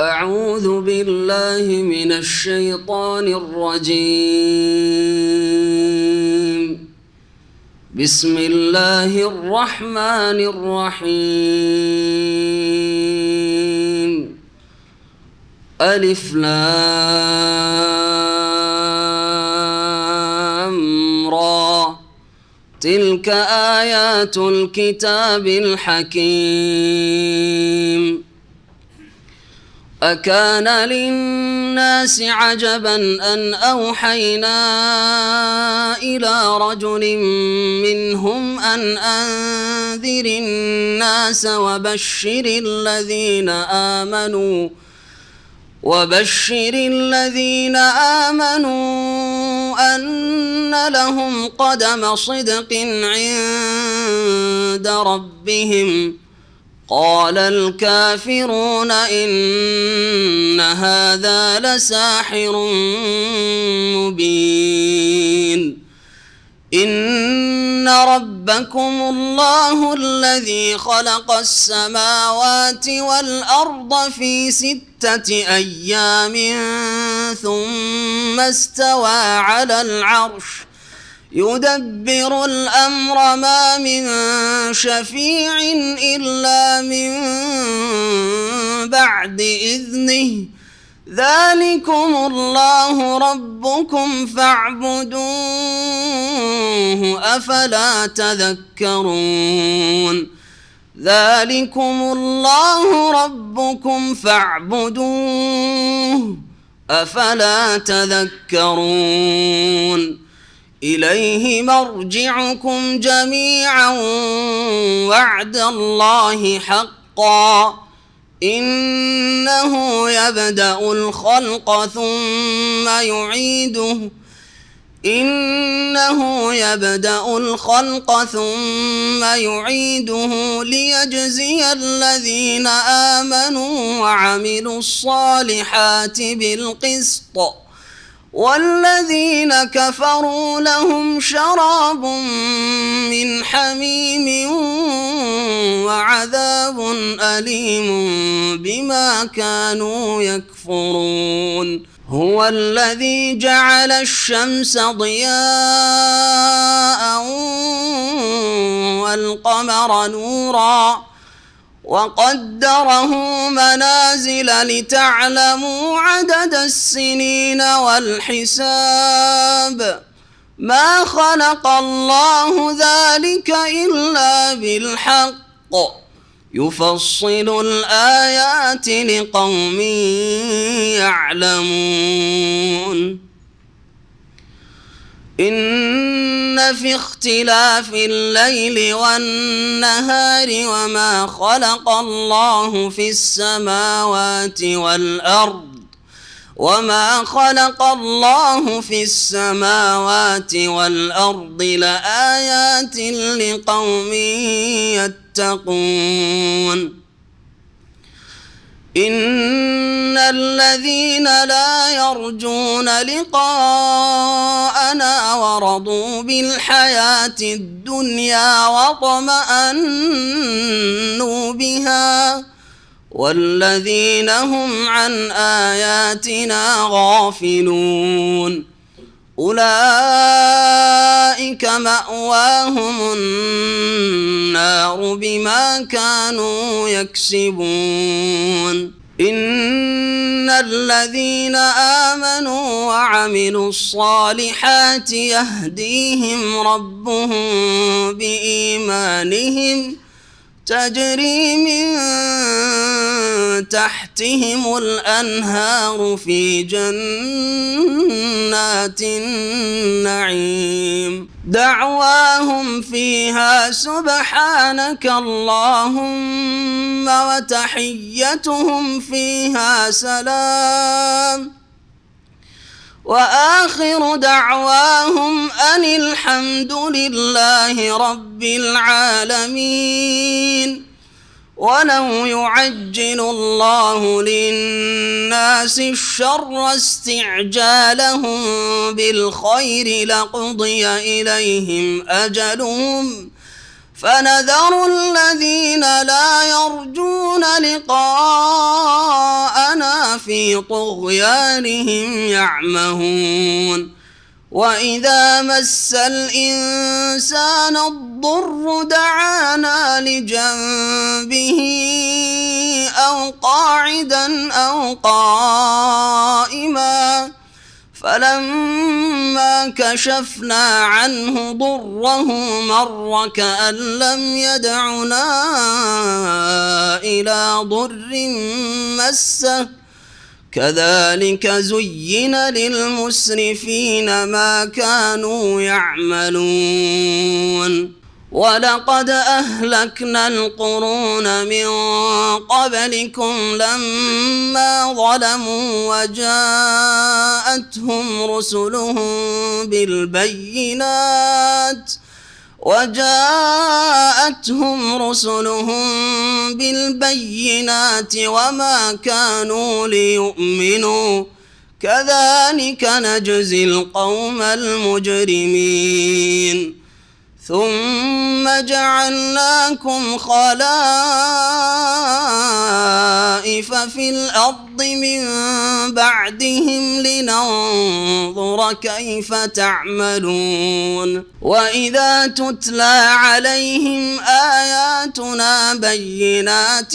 أعوذ بالله من الشيطان الرجيم. بسم الله الرحمن الرحيم. ألف لام را تلك آيات الكتاب الحكيم. أكان للناس عجبا أن أوحينا إلى رجل منهم أن أنذر الناس وبشر الذين آمنوا أن لهم قدم صدق عند ربهم. قال الكافرون إن هذا لساحر مبين. إن ربكم الله الذي خلق السماوات والأرض في 6 أيام ثم استوى على العرش يدبر الأمر ما من شفيع إلا من بعد إذنه. ذلكم الله ربكم فاعبدوه أفلا تذكرون. ذلكم الله ربكم فاعبدوه أفلا تذكرون. إليه مرجعكم جميعا وعد الله حقا. إنه يبدأ الخلق ثم يعيده ليجزي الذين آمنوا وعملوا الصالحات بالقسط. والذين كفروا لهم شراب من حميم وعذاب أليم بما كانوا يكفرون. هو الذي جعل الشمس ضياء والقمر نورا وقدره منازل لتعلموا عدد السنين والحساب. ما خلق الله ذلك إلا بالحق يفصل الآيات لقوم يعلمون. إن في اختلاف الليل والنهار وما خلق الله في السماوات والأرض لآيات لقوم يتقون. إن الذين لا يرجون لقاءنا ورضوا بالحياة الدنيا واطمأنوا بها والذين هم عن آياتنا غافلون أولئك مأواهم النار بما كانوا يكسبون. إن الذين آمنوا وعملوا الصالحات يهديهم ربهم بإيمانهم تجري من تحتهم الأنهار في جنات النعيم. دعواهم فيها سبحانك اللهم وتحيتهم فيها سلام وآخر دعواهم أن الحمد لله رب العالمين. ولو يعجل الله للناس الشر استعجالهم بالخير لقضي إليهم أجلهم فنذر الذين لا يرجون لقاءنا في طغيانهم يعمهون وإذا مس الإنسان الضر دعانا لجنبه أو قاعدا أو قائما فلما كشفنا عنه ضره مر كأن لم يدعنا إلى ضر مسه كذلك زين للمسرفين ما كانوا يعملون ولقد أهلكنا القرون من قبلكم لما ظلموا وجاءتهم رسلهم بالبينات وما كانوا ليؤمنوا كذلك نجزي القوم المجرمين ثم جعلناكم خلائف في الأرض من بعدهم لننظر كيف تعملون وإذا تتلى عليهم آياتنا بينات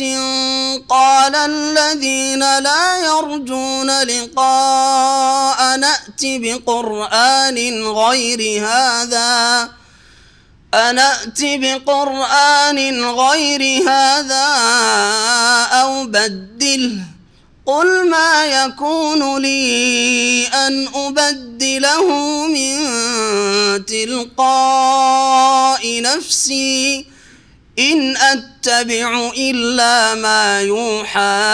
قال الذين لا يرجون لقاءنا ائت بقرآن غير هذا أو بدله قل ما يكون لي أن أبدله من تلقاء نفسي إن أتبع إلا ما يوحى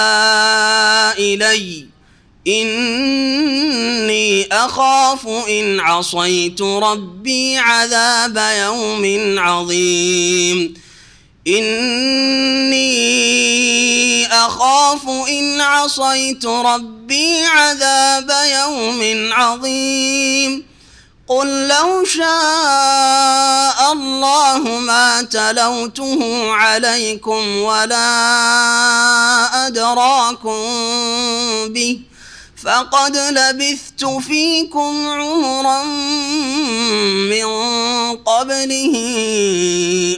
إلي إني أخاف إن عصيت ربي عذاب يوم عظيم قل لو شاء الله ما تلوته عليكم ولا أدراكم به فقد لبثت فيكم عمرا من قبله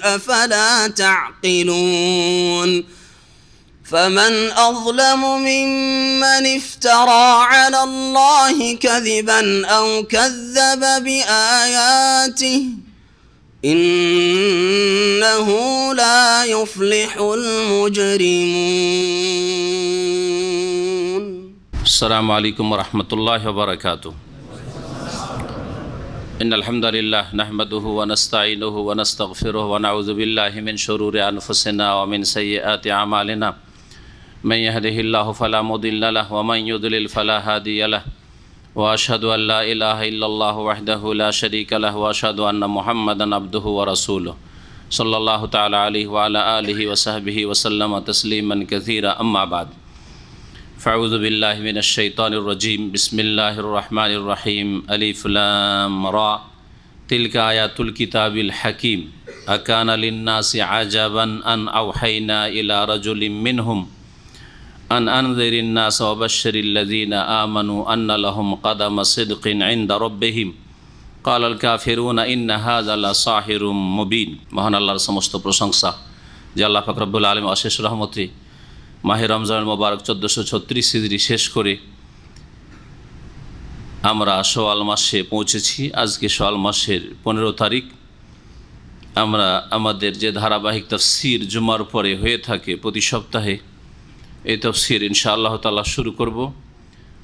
أفلا تعقلون فمن أظلم ممن افترى على الله كذبا أو كذب بآياته إنه لا يفلح المجرمون. السلام عليكم ورحمة الله وبركاته. إن الحمد لله نحمده ونستعينه ونستغفره ونعوذ بالله من شرور أنفسنا ومن سيئات أعمالنا من يهده الله فلا مضل له ومن يضلل فلا هادي له وأشهد أن لا إله إلا الله وحده لا شريك له وأشهد أن محمدا عبده ورسوله صلى الله تعالى عليه وعلى آله وصحبه وسلم تسليما كثيرا أما بعد فأعوذ بالله من الشيطان الرجيم بسم الله الرحمن الرحيم ألف لام را تلك آيات الكتاب الحكيم أكان للناس عجبا أن أوحينا إلى رجل منهم أن أنذر الناس وبشر الذين آمنوا أن لهم قدم صدق عند ربهم قال الكافرون إن هذا لساحر مبين. মহান আল্লাহর সমস্ত প্রশংসা যে আল্লাহ পাক রব্বুল আলামিন অশেষ রহমতে মাহে রমজানুল মোবারক 1436 হিজরি শেষ করে আমরা শাওয়াল মাসে পৌঁছেছি। আজকে শাওয়াল মাসের 15 তারিখ। আমরা আমাদের যে ধারাবাহিক তাফসীর জুমার পরে হয়ে থাকে প্রতি সপ্তাহে, এই তাফসীর ইনশাআল্লাহ তাআলা শুরু করব।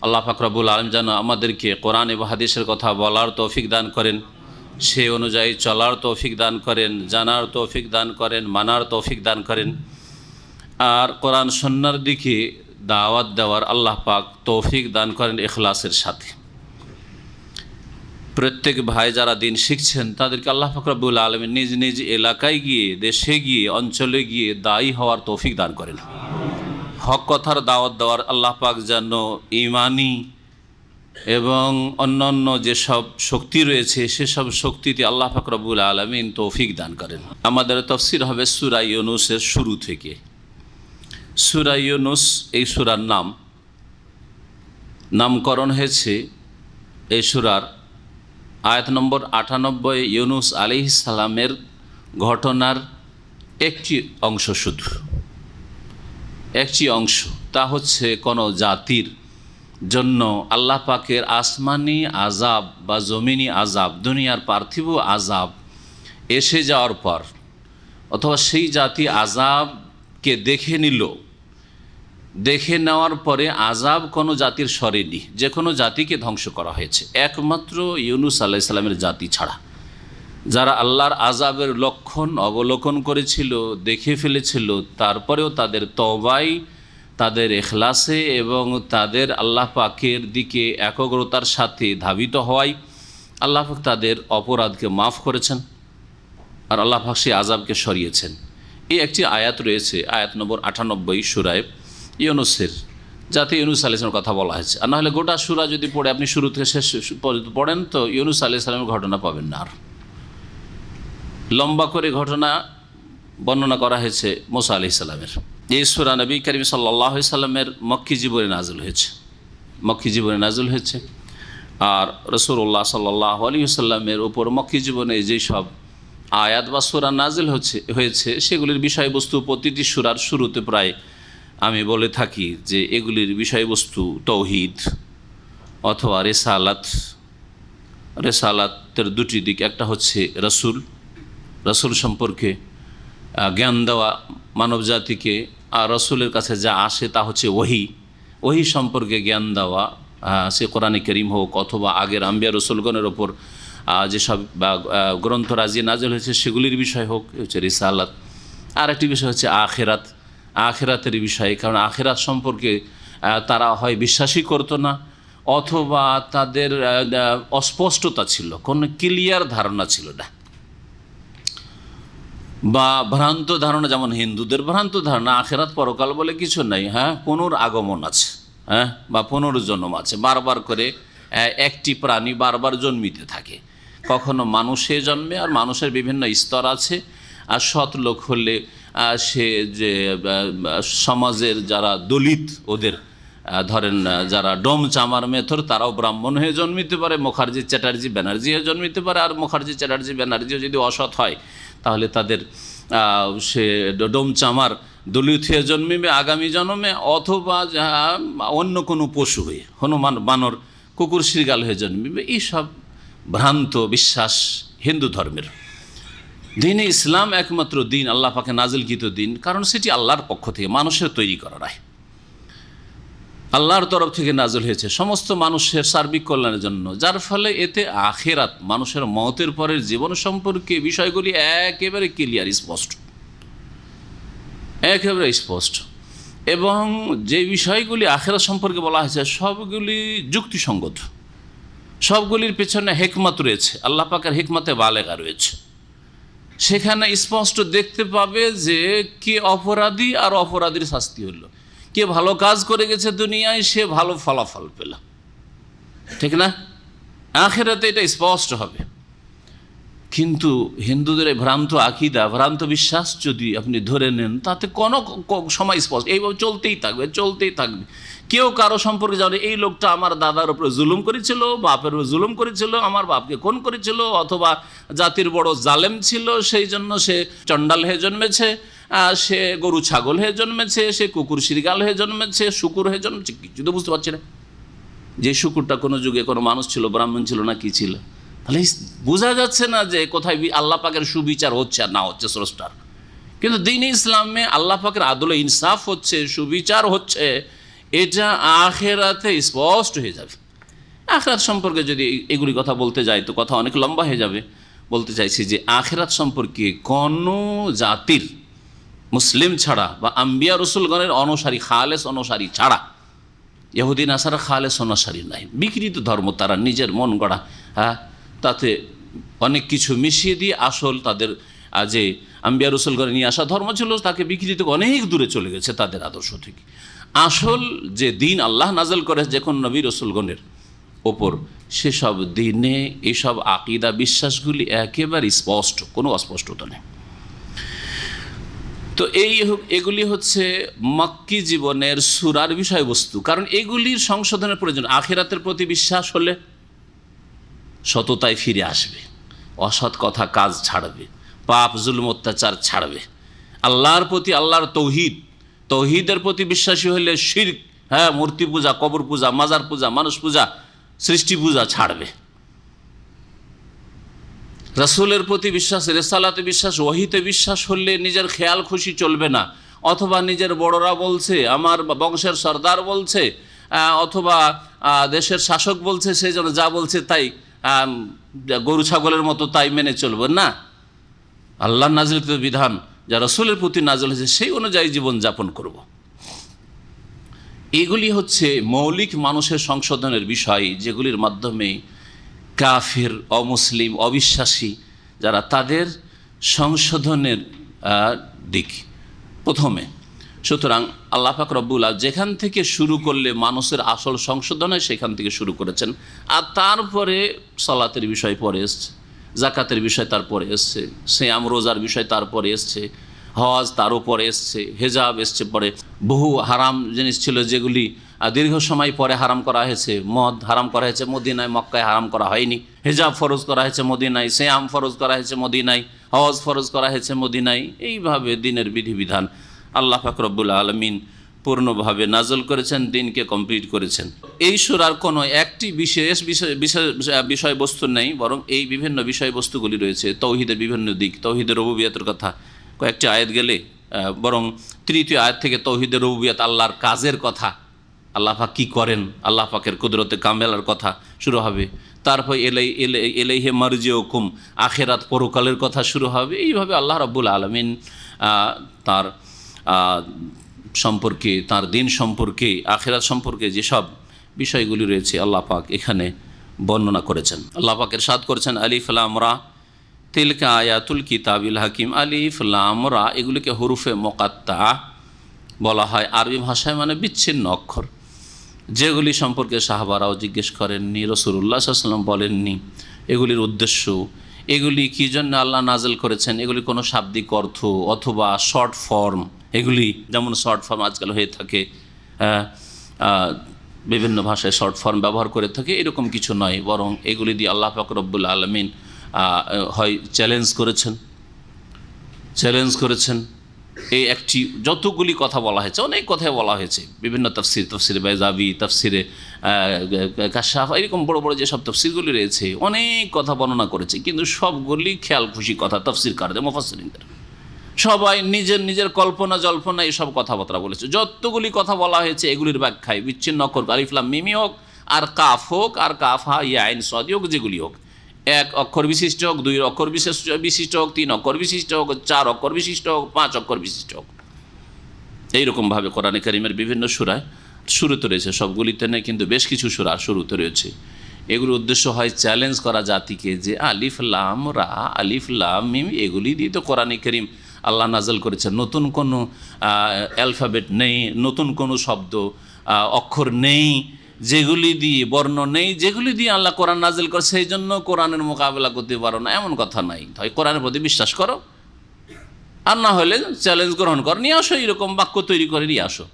আল্লাহ পাক রব্বুল আলামিন যেন আমাদেরকে কোরআন এবং হাদিসের কথা বলার তৌফিক দান করেন, সেই অনুযায়ী চলার তৌফিক দান করেন, জানার তৌফিক দান করেন, মানার তৌফিক দান করেন। আর কোরআন সুন্নাহর দিকে দাওয়াত দেওয়ার আল্লাহ পাক তৌফিক দান করেন ইখলাসের সাথে। প্রত্যেক ভাই যারা দিন শিখছেন তাদেরকে আল্লাহ পাক রব্বুল আলামিন নিজ নিজ এলাকায় গিয়ে, দেশে গিয়ে, অঞ্চলে গিয়ে দায়ী হওয়ার তৌফিক দান করেন। হক কথার দাওয়াত দেওয়ার আল্লাহ পাক যেন ঈমানি এবং অন্যান্য যেসব শক্তি রয়েছে সেসব শক্তিতে আল্লাহ পাক রব্বুল আলামিন তৌফিক দান করেন। আমাদের তাফসীর হবে সূরা ইউনূসের শুরু থেকে। সূরা ইউনূস এই সূরার নামকরণ হয়েছে এই সূরার আয়াত নম্বর 98 ইউনূস আলাইহিস সালামের ঘটনার একটি অংশ, শুধু একটি অংশ। তা হচ্ছে কোনো জাতির জন্য আল্লাহ পাকের আসমানি আযাব বা জমিনি আযাব, দুনিয়ার পার্থিব আযাব এসে যাওয়ার পর, অথবা সেই জাতি আযাবকে দেখে নেওয়ার পরে আযাব কোনো জাতির সরেনি, যে কোনো জাতিকে ধ্বংস করা হয়েছে একমাত্র ইউনূস আলাইহিস সালামের জাতি ছাড়া। যারা আল্লাহর আযাবের লক্ষণ অবলোকন করেছিল, দেখে ফেলেছিল, তারপরেও তাদের তওবায়, তাদের ইখলাসে এবং তাদের আল্লাহ পাকের দিকে একাগ্রতার সাথে ধাবিত হওয়ায় আল্লাহ পাক তাদের অপরাধকে মাফ করেছেন আর আল্লাহ পাক সেই আযাবকে সরিয়েছেন। এই একটি আয়াত রয়েছে, আয়াত নম্বর 98 সূরায় ইউনূসের, যাতে ইউনূস আলাইহিস সালামের কথা বলা হয়েছে। আর নাহলে গোটা সূরা যদি পড়ে আপনি শুরু থেকে শেষ পর্যন্ত পড়েন তো ইউনূস আলাইহিস সালামের ঘটনা পাবেন না। আর লম্বা করে ঘটনা বর্ণনা করা হয়েছে মূসা আলাইহিস সালামের। এই সূরা নবী করিম সাল্লাল্লাহু আলাইহি সাল্লামের মক্কি জীবনে নাযিল হয়েছে। আর রাসূলুল্লাহ সাল্লাল্লাহু আলাইহি সাল্লামের উপর মক্কি জীবনে যেই সব আয়াত বা সূরা নাযিল হয়েছে সেগুলির বিষয়বস্তু প্রতিটি সূরার শুরুতে প্রায় আমি বলে থাকি যে এগুলির বিষয়বস্তু তৌহিদ অথবা রেসালাতের দুটি দিক। একটা হচ্ছে রসুল সম্পর্কে জ্ঞান দেওয়া মানব জাতিকে, আর রসুলের কাছে যা আসে তা হচ্ছে ওহী সম্পর্কে জ্ঞান দেওয়া, সে কোরআনে কারীম হোক অথবা আগের আম্বিয়া রসুলগণের ওপর যেসব গ্রন্থ নাযিল হয়েছে সেগুলির বিষয় হোক, হচ্ছে রিসালাত। আর একটি বিষয় হচ্ছে আখিরাতের বিষয়ে, কারণ আখিরাত সম্পর্কে তারা হয় বিশ্বাসই করতো না অথবা তাদের অস্পষ্টতা ছিল, কোনো ক্লিয়ার ধারণা ছিল না, বা ভ্রান্ত ধারণা, যেমন হিন্দুদের ভ্রান্ত ধারণা আখিরাত পরকাল বলে কিছু নাই, পুনরাগমন আছে, বা পুনর্জন্ম আছে, বারবার করে একটি প্রাণী বারবার জন্মিতে থাকে, কখনো মানুষে জন্মে, আর মানুষের বিভিন্ন স্তর আছে। আর সৎ লোক হলে সে যে সমাজের যারা দলিত, ওদের ধরেন যারা ডোম চামার মেথর, তারাও ব্রাহ্মণ হয়ে জন্মিতে পারে, মুখার্জি চ্যাটার্জি ব্যানার্জি হয়ে জন্মিতে পারে। আর মুখার্জি চ্যাটার্জি ব্যানার্জিও যদি অসৎ হয় তাহলে তাদের সে ডোম চামার দলিত হয়ে জন্মিবে আগামী জন্মে, অথবা অন্য কোনো পশু হয়ে, হনুমান বানর কুকুর শৃগাল হয়ে জন্মিবে। এইসব ভ্রান্ত বিশ্বাস হিন্দু ধর্মের। দ্বীনে ইসলাম একমাত্র দিন, আল্লাহ পাকে নাজিলকৃত দিন, কারণ সেটি আল্লাহর পক্ষ থেকে মানুষের তৈরি করা নয়, আল্লাহর তরফ থেকে নাজিল হয়েছে সমস্ত মানুষের সার্বিক কল্যাণের জন্য, যার ফলে এতে আখিরাত, মানুষের মওতের পরের জীবন সম্পর্কে বিষয়গুলি একেবারে ক্লিয়ার, স্পষ্ট। এবং যে বিষয়গুলি আখিরাত সম্পর্কে বলা হয়েছে সবগুলি যুক্তিসঙ্গত, সবগুলির পেছনে হিকমত রয়েছে, আল্লাহ পাকের হিকমতে বালেগা রয়েছে। সেখানে স্পষ্ট দেখতে পাবে যে কে অপরাধী আর অপরাধীর শাস্তি হলো, কে ভালো কাজ করে গেছে দুনিয়ায় সে ভালো ফলাফল পেল, ঠিক না? আখিরাতে এটা স্পষ্ট হবে। কিন্তু হিন্দুদের এই ভ্রান্ত আকিদা, ভ্রান্ত বিশ্বাস যদি আপনি ধরে নেন, তাতে কোনো সময় স্পষ্ট এইভাবে চলতেই থাকবে। কেউ কারো সম্পর্কে জানে এই লোকটা আমার দাদার উপরে জুলুম করেছিল, বাপের উপরে জুলুম করেছিল, আমার বাপকে খুন করেছিল, অথবা জাতির বড় জালেম ছিল সেই জন্য সে চণ্ডাল হয়ে জন্মেছে, সে গরু ছাগল হয়ে জন্মেছে, সে কুকুর শৃগাল হয়ে জন্মেছে, শুকুর হয়ে জন্মেছে। কিছু তো বুঝতে পারছি না যে শুকুরটা কোনো যুগে কোনো মানুষ ছিল, ব্রাহ্মণ ছিল না কি ছিল। তাহলে বোঝা যাচ্ছে না যে কোথায় আল্লাহ পাকের সুবিচার হচ্ছে আর না হচ্ছে স্রষ্টার। কিন্তু দ্বীনে ইসলামে আল্লাহ পাকের আদলে ইনসাফ হচ্ছে, সুবিচার হচ্ছে, এটা আখিরাতে স্পষ্ট হয়ে যাবে। আখিরাত সম্পর্কে যদি এগুলি কথা বলতে যাই তো কথা অনেক লম্বা হয়ে যাবে। বলতে চাইছি যে আখিরাত সম্পর্কে কোনো জাতির, মুসলিম ছাড়া বা আম্বিয়া রসুলগণের অনুসারী, খালেস অনুসারী ছাড়া, ইহুদি নাসারা খালেস অনুসারী নাই, বিকৃত ধর্ম তারা নিজের মন গড়া, তাতে অনেক কিছু মিশিয়ে দিয়ে আসল তাদের যে আম্বিয়া রসুলগণের নিয়ে আসা ধর্ম ছিল তাকে বিকৃত অনেক দূরে চলে গেছে তাদের আদর্শ থেকে। আসল যে দিন আল্লাহ নাজল করে যে কোন নবী রসুলগণের, ওপর, সেসব দিনে এসব আকিদা বিশ্বাসগুলি একেবারে স্পষ্ট, কোনো অস্পষ্টতা নেই। তো এগুলি হচ্ছে মক্কি জীবনের সূরার বিষয়বস্তু, কারণ এগুলির সংশোধনের প্রয়োজন। আখিরাতের প্রতি বিশ্বাস হলে সততায় ফিরে আসবে, অসৎ কথা কাজ ছাড়বে, পাপ জুলুম অত্যাচার ছাড়বে, আল্লাহর প্রতি, আল্লাহর তৌহিদের প্রতি বিশ্বাসী হলে শিরক, মূর্তি পূজা, কবর পূজা, মাজার পূজা, মানুষ পূজা, সৃষ্টি পূজা ছাড়বে। রাসূলের প্রতি বিশ্বাস, রিসালাতে বিশ্বাস, ওহীতে বিশ্বাস হলে নিজের খেয়াল খুশি চলবে না, অথবা নিজের বড়রা বলছে, আমার বংশের সর্দার বলছে, অথবা দেশের শাসক বলছে, সেই জন্য যা বলছে তাই গরু ছাগলের মতো তাই মেনে চলবে না। আল্লাহর নাজিলকৃত বিধান যা রাসূলের প্রতি নাজিল হয়েছে সেই অনুযায়ী জীবনযাপন করব। এগুলি হচ্ছে মৌলিক মানুষের সংশোধনের বিষয়, যেগুলির মাধ্যমে কাফির, অমুসলিম, অবিশ্বাসী যারা, তাদের সংশোধনের দিক প্রথমে। সুতরাং আল্লাহ পাক রব্বুল আলামিন যেখান থেকে শুরু করলে মানুষের আসল সংশোধন হয় সেখান থেকে শুরু করেছেন। আর তারপরে সালাতের বিষয় পরে এসছে, জাকাতের বিষয় তারপরে এসছে, সিয়াম রোজার বিষয় তারপরে এসছে, হজ তার উপরে এসছে, হেজাব এসছে পরে। বহু হারাম জিনিস ছিল যেগুলি দীর্ঘ সময় পরে হারাম করা হয়েছে। মদ হারাম করা হয়েছে মদিনায়, মক্কায় হারাম করা হয়নি। হেজাব ফরজ করা হয়েছে মদিনায়, সিয়াম ফরজ করা হয়েছে মদিনায়, হজ ফরজ করা হয়েছে মদিনায়। এইভাবে দিনের বিধিবিধান আল্লাহ পাক রব্বুল আলামিন পূর্ণভাবে নাজল করেছেন, দিনকে কমপ্লিট করেছেন। এই সূরার কোনো একটি বিশেষ বিষয়বস্তু নেই, বরং এই বিভিন্ন বিষয়বস্তুগুলি রয়েছে। তৌহিদের বিভিন্ন দিক, তৌহিদের রুবুবিয়তের কথা কয়েকটি আয়াত গেলে, বরং তৃতীয় আয়াত থেকে তৌহিদের রুবুবিয়ত, আল্লাহর কাজের কথা, আল্লাহ পাক কী করেন, আল্লাহ পাকের কুদরতে কামেলার কথা শুরু হবে। তারপর এলাইহি মারজিউকুম, আখিরাত পরকালের কথা শুরু হবে। এইভাবে আল্লাহ রাব্বুল আলামিন তার সম্পর্কে, তার দিন সম্পর্কে, আখিরাত সম্পর্কে যেসব বিষয়গুলি রয়েছে আল্লাহ পাক এখানে বর্ণনা করেছেন। আল্লাহ পাক ইরশাদ করেছেন, আলিফ লাম রা তিলকা আয়াতুল কিতাবিল হাকিম। আলিফ লাম রা এগুলিকে হুরুফে মুকাত্তা বলা হয় আরবি ভাষায়, মানে বিচ্ছিন্ন অক্ষর, যেগুলি সম্পর্কে সাহাবারাও জিজ্ঞেস করেননি, রাসূলুল্লাহ সাল্লাল্লাহু আলাইহি ওয়াসাল্লাম বলেননি এগুলির উদ্দেশ্য, এগুলি কী জন্য আল্লাহ নাজেল করেছেন, এগুলি কোনো শাব্দিক অর্থ অথবা শর্ট ফর্ম, এগুলি যেমন শর্ট ফর্ম আজকাল হয়ে থাকে, বিভিন্ন ভাষায় শর্ট ফর্ম ব্যবহার করে থাকে, এরকম কিছু নয়। বরং এগুলি দিয়ে আল্লাহ পাক রব্বুল আলামিন হয় চ্যালেঞ্জ করেছেন। এই একটি যতগুলি কথা বলা হয়েছে, অনেক কথাই বলা হয়েছে, বিভিন্ন তফসিরে বাইজাবি, তফসিরে কাশাফ, এরকম বড় বড় যেসব তফসিরগুলি রয়েছে অনেক কথা বর্ণনা করেছে, কিন্তু সবগুলি খেয়াল খুশি কথা। তফসিরকারদের, মুফাসসিরিনদের সবাই নিজের কল্পনা জল্পনা এসব কথাবার্তা বলেছে। যতগুলি কথা বলা হয়েছে এগুলির ব্যাখ্যায় বিচ্ছিন্ন অক্ষর, আলিফ লাম মিম হোক আর কাফ হোক আর কাফ হা ইয়া আইন সাদ হোক, যেগুলি হোক, এক অক্ষর বিশিষ্ট হোক, দুই অক্ষর বিশিষ্ট হোক, তিন অক্ষর বিশিষ্ট হোক, চার অক্ষর বিশিষ্ট হোক, পাঁচ অক্ষর বিশিষ্ট হোক, এইরকমভাবে কোরআনে কারিমের বিভিন্ন সূরায় শুরুতে রয়েছে। সবগুলিতে নেই, কিন্তু বেশ কিছু সূরা শুরুতে রয়েছে। এগুলোর উদ্দেশ্য হয় চ্যালেঞ্জ করা জাতিকে যে আলিফ লাম রা, আলিফ লাম মিম এগুলি দিয়ে তো কোরআনে কারিম আল্লাহ নাজল করেছেন। নতুন কোনো অ্যালফাবেট নেই, নতুন কোনো শব্দ অক্ষর নেই, যেগুলি দিয়ে বর্ণ নেই, যেগুলি দিয়ে আল্লাহ কোরআন নাজিল করে, সেই জন্য কোরআনের মোকাবেলা করতে পারো না, এমন কথা নাই। হয় কোরআনের প্রতি বিশ্বাস করো, আর না হলে চ্যালেঞ্জ গ্রহণ করো, নিয়ে আসো, এরকম বাক্য তৈরি করে নিয়ে আসো।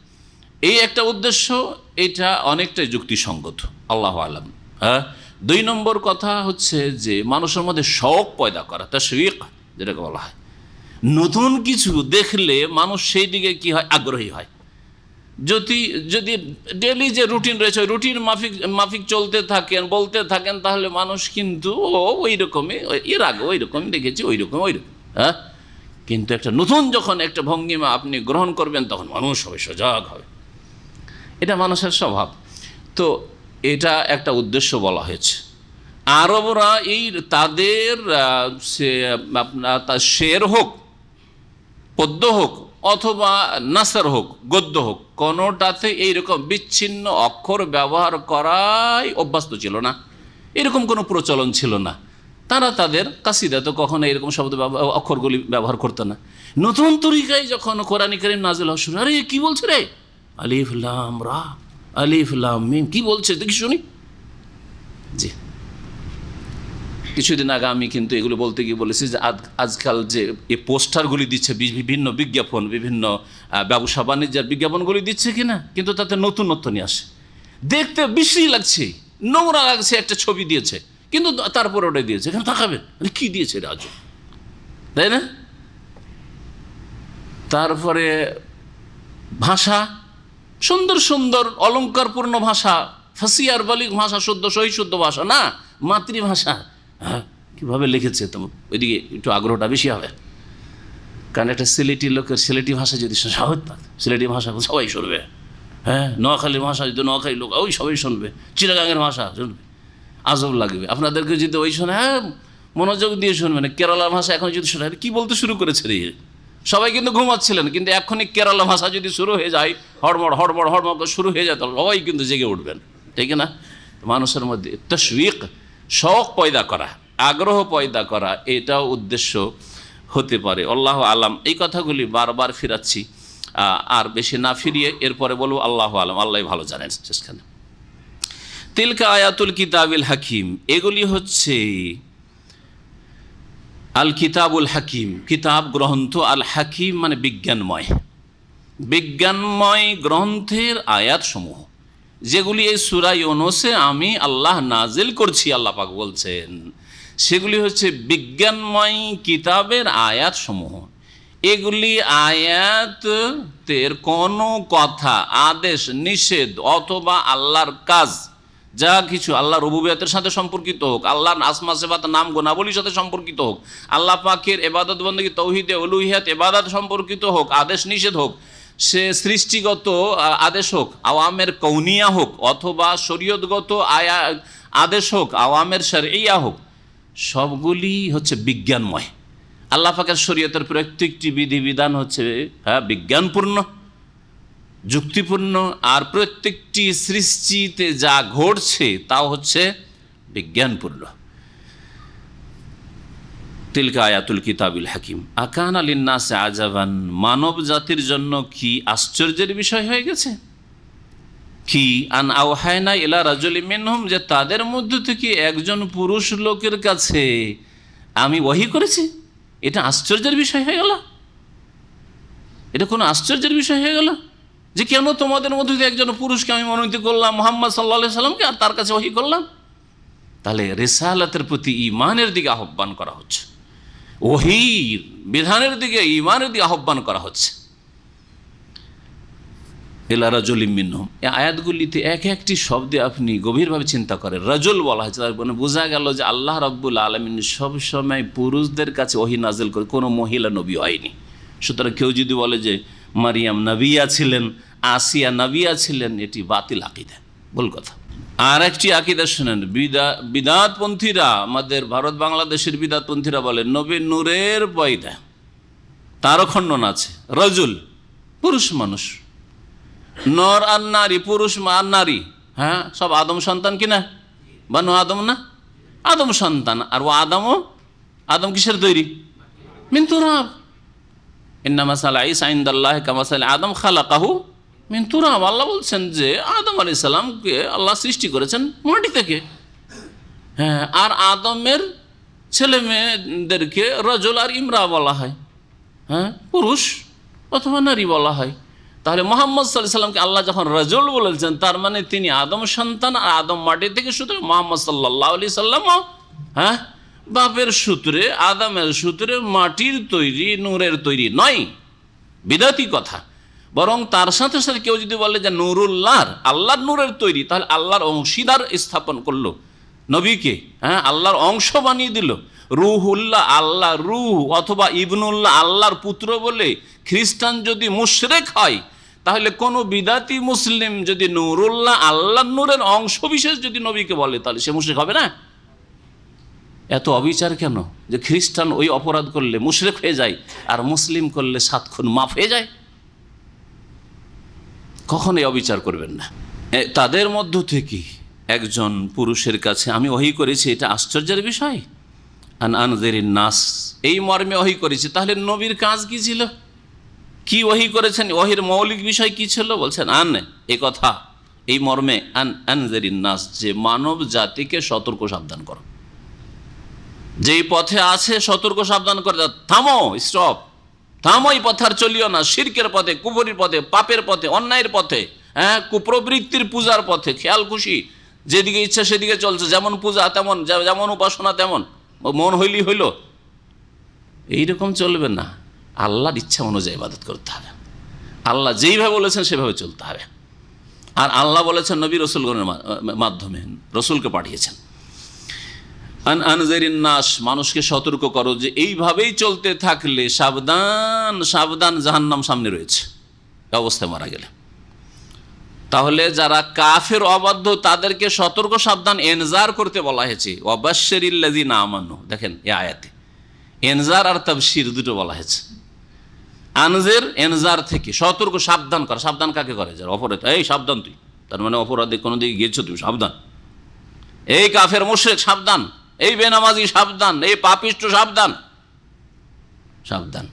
এই একটা উদ্দেশ্য, এটা অনেকটাই যুক্তিসঙ্গত, আল্লাহু আলাম। দুই নম্বর কথা হচ্ছে যে মানুষের মধ্যে শৌক পয়দা করা, তাশবিক যেটাকে বলা হয়। নতুন কিছু দেখলে মানুষ সেই দিকে কি হয়, আগ্রহী হয়। যদি ডেলি যে রুটিন রয়েছে ওই রুটিন মাফিক চলতে থাকেন, বলতে থাকেন, তাহলে মানুষ কিন্তু ওই রকমই, এর আগে ওই রকমই দেখেছি, ওই রকম। কিন্তু একটা নতুন যখন একটা ভঙ্গিমা আপনি গ্রহণ করবেন, তখন মানুষ হবে সজাগ হবে। এটা মানুষের স্বভাব। তো এটা একটা উদ্দেশ্য বলা হয়েছে। আরবরা এই তাদের আপনার শের হোক, পদ্য হোক, অথবা নাসর হোক, গদ্য হোক, কোনোটাতে এইরকম বিচ্ছিন্ন অক্ষর ব্যবহার করাই অভ্যস্ত ছিল না, এরকম কোনো প্রচলন ছিল না। তারা তাদের কাসিদাতে কখনো এরকম শব্দ অক্ষরগুলি ব্যবহার করতো না। নতুন তরিকায় যখন কোরআনে কারীম নাযিল হওয়া শুরু, আরে কী বলছে রে, আলিফ লাম রা, আলিফ লাম মিম, কী বলছে দেখি শুনি। জি, কিছুদিন আগে আমি কিন্তু এগুলো বলতে গিয়ে বলেছি যে আজকাল যে এই পোস্টারগুলি দিচ্ছে, বিভিন্ন বিজ্ঞাপন, বিভিন্ন ব্যবসা বাণিজ্যের বিজ্ঞাপনগুলি দিচ্ছে কিনা, কিন্তু তাতে নতুনত্ব নিয়ে আসে, দেখতে বিশ্রী লাগছে, নোংরা লাগছে, একটা ছবি দিয়েছে কিন্তু তারপরে ওটা দিয়েছে, এখানে তাকাবেন মানে কী দিয়েছে রাজু, তাই না? তারপরে ভাষা, সুন্দর সুন্দর অলঙ্কারপূর্ণ ভাষা, ফাসিয়ার বালিক ভাষা, শুদ্ধ সহি শুদ্ধ ভাষা না, মাতৃভাষা। হ্যাঁ, কীভাবে লিখেছে, তো ওইদিকে একটু আগ্রহটা বেশি হবে, কারণ একটা সিলেটি লোকের সিলেটি ভাষা যদি সহজ থাকে, সিলেটি ভাষা সবাই শুনবে। হ্যাঁ, নোয়াখালীর ভাষা যদি নোয়াখালী লোক ওই সবাই শুনবে, চিটাগাঙের ভাষা শুনবে, আজব লাগবে আপনাদেরকে যদি ওই শোনে, হ্যাঁ মনোযোগ দিয়ে শুনবেন। কেরালার ভাষা এখন যদি শোনে, কী বলতে শুরু করেছে রে, সবাই কিন্তু ঘুমাচ্ছিলেন, কিন্তু এখনই কেরালা ভাষা যদি শুরু হয়ে যায়, হড়মড় হড়মড় হড়মড় শুরু হয়ে যায়, তাহলে সবাই কিন্তু জেগে উঠবেন, ঠিক না? মানুষের মধ্যে তাশওয়ীক, শখ পয়দা করা, আগ্রহ পয়দা করা, এটাও উদ্দেশ্য হতে পারে। আল্লাহু আলাম। এই কথাগুলি বারবার ফিরাচ্ছি, আর বেশি না ফিরিয়ে এরপরে বলবো আল্লাহু আলাম, আল্লাহ ভালো জানেন। শেষখানে তিলকা আয়াতুল কিতাবিল হাকিম, এগুলি হচ্ছে আল কিতাবুল হাকিম, কিতাব গ্রন্থ, আল হাকিম মানে বিজ্ঞানময়, বিজ্ঞানময় গ্রন্থের আয়াতসমূহ, যেগুলি এই সূরা ইউনূসে আমি আল্লাহ নাজিল করছি, আল্লাহ পাক বলছেন, সেগুলি হচ্ছে বিজ্ঞানময় কিতাবের আয়াতসমূহ। এগুলি আয়াতের কোনো কথা, আদেশ, নিষেধ অথবা আল্লাহর কাজ, যা কিছু আল্লাহ রুবুবিয়তের সাথে সম্পর্কিত হোক, আল্লাহর আসমা সিফাত নাম গুণাবলীর সাথে সম্পর্কিত হোক, আল্লাহ পাকের ইবাদত বন্দেগী তৌহিদে উলুহিয়াত ইবাদত সম্পর্কিত হোক, আদেশ নিষেধ হোক, সে সৃষ্টিগত আদেশ হোক, আওয়ামের কৌনিয়া হোক, অথবা শরীয়তগত আদেশ হোক, আওয়ামের শরঈয়া হোক, সবগুলি হচ্ছে বিজ্ঞানময়। আল্লাহ পাকের শরীয়তের প্রত্যেকটি বিধিবিধান হচ্ছে বিজ্ঞানপূর্ণ, যুক্তিপূর্ণ, আর প্রত্যেকটি সৃষ্টিতে যা ঘটছে তাও হচ্ছে বিজ্ঞানপূর্ণ। তিলকা আয়াতুল কিতাবিল হাকিম আকানা লিন্নাসি আজাবান, মানব জাতির জন্য কি আশ্চর্যের বিষয় হয়ে গেছে, কি আন আওহায়না ইলা রাজুলিম মিনহুম, যে তাদের মধ্য থেকে একজন পুরুষ লোকের কাছে আমি ওহী করেছি। এটা আশ্চর্যের বিষয় হয়ে গেল? এটা কোনো আশ্চর্যের বিষয় হয়ে গেল যে কেন তোমাদের মধ্যে থেকে একজন পুরুষকে আমি মনোনীত করলাম, মুহাম্মদ সাল্লাল্লাহু আলাইহি সাল্লামকে, আর তার কাছে ওহী করলাম? তাহলে রিসালাতের প্রতি ঈমানের দিকে আহ্বান করা হচ্ছে, ওহীর বিধানের দিকে, ঈমানের দিকে আহ্বান করা হচ্ছে। ইলা রাজুলিম মিনহুম, এই আয়াতগুলিতে এক একটি শব্দে আপনি গভীরভাবে চিন্তা করেন, রাজুল বলা হয়েছে, তার মানে বোঝা গেল যে আল্লাহ রাব্বুল আলামিন সবসময় পুরুষদের কাছে ওহী নাজিল করে, কোনো মহিলা নবী হয়নি। সুতরাং কেউ যদি বলে যে মারিয়াম নবিয়া ছিলেন, আসিয়া নবিয়া ছিলেন, এটি বাতিল আকীদা, ভুল কথা। আর একটি আকীদা শুনেন, বিদাতপন্থীরা, আমাদের ভারত বাংলাদেশের বিদাতপন্থীরা বলে নবী নূরের পয়দা, তারও খণ্ডন আছে। রাজুল পুরুষ মানুষ, নর আর নারী, পুরুষ আর নারী, হ্যাঁ সব আদম সন্তান কিনা, বানু আদম না, আদম সন্তান। আর ও আদম কিসের তৈরি? মিন তুরাব। ইন্না মাসালা ঈসা ইনদাল্লাহি কামাসালি আদম খালাকাহু মিন তুরাব। আল্লাহ বলছেন যে আদম আলাইহিস সালামকে আল্লাহ সৃষ্টি করেছেন মাটি থেকে। হ্যাঁ, আর আদমের ছেলে মেয়েদেরকে রাজুল আর ইমরা বলা হয়, হ্যাঁ পুরুষ অথবা নারী বলা হয়। তাহলে মুহাম্মদ সাল্লাল্লাহু আলাইহি সাল্লামকে আল্লাহ যখন রাজুল বলেছেন, তার মানে তিনি আদম সন্তান, আর আদম মাটি থেকে, সুতরাং মুহাম্মদ সাল্লাল্লাহু আলাইহি সাল্লাম হ্যাঁ বাপের সূত্রে, আদমের সূত্রে মাটির তৈরি, নূরের তৈরি নয়, বিদাতি কথা। বরং তার সাথে সাথে কেউ যদি বলে যে নূরুল্লাহর, আল্লাহর নূরের তৈরি, তাহলে আল্লাহর অংশীদার স্থাপন করলো নবীকে, হ্যাঁ আল্লাহর অংশ বানিয়ে দিল। রুহুল্লাহ, আল্লাহ রুহ, অথবা ইবনুল্লাহ, আল্লাহর পুত্র বলে খ্রিস্টান যদি মুশরিক হয়, তাহলে কোনো বিদাতি মুসলিম যদি নূরুল্লাহ, আল্লাহর নূরের অংশ বিশেষ যদি নবীকে বলে, তাহলে সে মুশরিক হবে না? এত অবিচার কেন যে খ্রিস্টান ওই অপরাধ করলে মুশরিক হয়ে যায়, আর মুসলিম করলে 7 খুন মাফ হয়ে যায়? কখনোই অবিচার করবেন না। তাদের মধ্য থেকে একজন পুরুষের কাছে আমি ওহী করেছি, এটা আশ্চর্যের বিষয়। আন আনজিরিন নাস, এই মর্মে ওহী করেছি। তাহলে নবীর কাজ কি ছিল, কি ওহী করেছেন, ওহীর মৌলিক বিষয় কি ছিল? বলছেন আন, এ কথা এই মর্মে আনজারিন নাস, যে মানব জাতিকে সতর্ক সাবধান করো, যেই পথে আছে সতর্ক সাবধান করে দাও, থামো, স্টপ, থামো, এই পথে আর চলিও না, শিরকের পথে, কুফরির পথে, পাপের পথে, অন্যায়ের পথে, হ্যাঁ, কুপ্রবৃত্তির পূজার পথে, খেয়াল খুশি যেদিকে ইচ্ছা সেদিকে চলছে, যেমন পূজা তেমন, যেমন উপাসনা তেমন, মন হইলি হইল, এইরকম চলবে না। আল্লাহর ইচ্ছা অনুযায়ী ইবাদত করতে হবে, আল্লাহ যেইভাবে বলেছেন সেভাবে চলতে হবে। আর আল্লাহ বলেছেন নবী রসুলগণের মাধ্যমে, রসুলকে পাঠিয়েছেন, আনজারিন নাস, মানুষকে সতর্ক করো যে এইভাবেই চলতে থাকলে সাবধান, সাবধান, জাহান্নাম সামনে রয়েছে অবস্থায় মারা গেলে। তাহলে যারা কাফের অবাধ্য তাদেরকে সতর্ক সাবধান এনজার করতে বলা হয়েছে, ওয়াবাশশিরিল্লাযিনা আমানু। দেখেন এই আয়াতে এনজার আর তাবশির দুটো বলা হয়েছে। আনজের, এনজার থেকে সতর্ক সাবধান করা। সাবধান কাকে করে? যারা অপরাধ, এই সাবধান তুই, তার মানে অপরাধে কোনো দিকে গিয়েছো তুমি, সাবধান। এই কাফের মুশরিক সাবধান, এই বেনামাজি সাবধান, এই পাপিষ্ঠ সাবধান, সাবধান।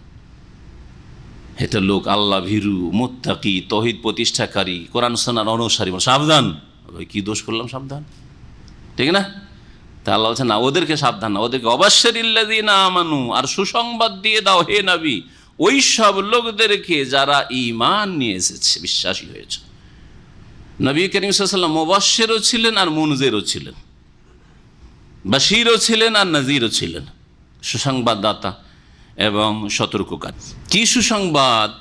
এটা লোক আল্লাহ ভীরু, মুত্তাকি, তৌহিদ প্রতিষ্ঠাকারী, কোরআন সুন্নাহর অনুসারী, সাবধান। ওই কি দোষ করলাম? সাবধান, ঠিক না? তা আল্লাহ বলছেন না, ওদেরকে সাবধান না, ওদেরকে ওয়াবাশশিরিল্লাযিনা আমানু, আর সুসংবাদ দিয়ে দাও হে নবী ওই সব লোকদেরকে যারা ঈমান নিয়ে এসেছে, বিশ্বাসী হয়েছে। নবী করিম সাল্লাল্লাহু আলাইহি ওয়াসাল্লাম মুবাশশিরও ছিলেন আর মুনজিরও ছিলেন, বাশীরও ছিলেন আর নাযীরও ছিলেন, সুসংবাদদাতা এবং সতর্ককারী। কি সুসংবাদ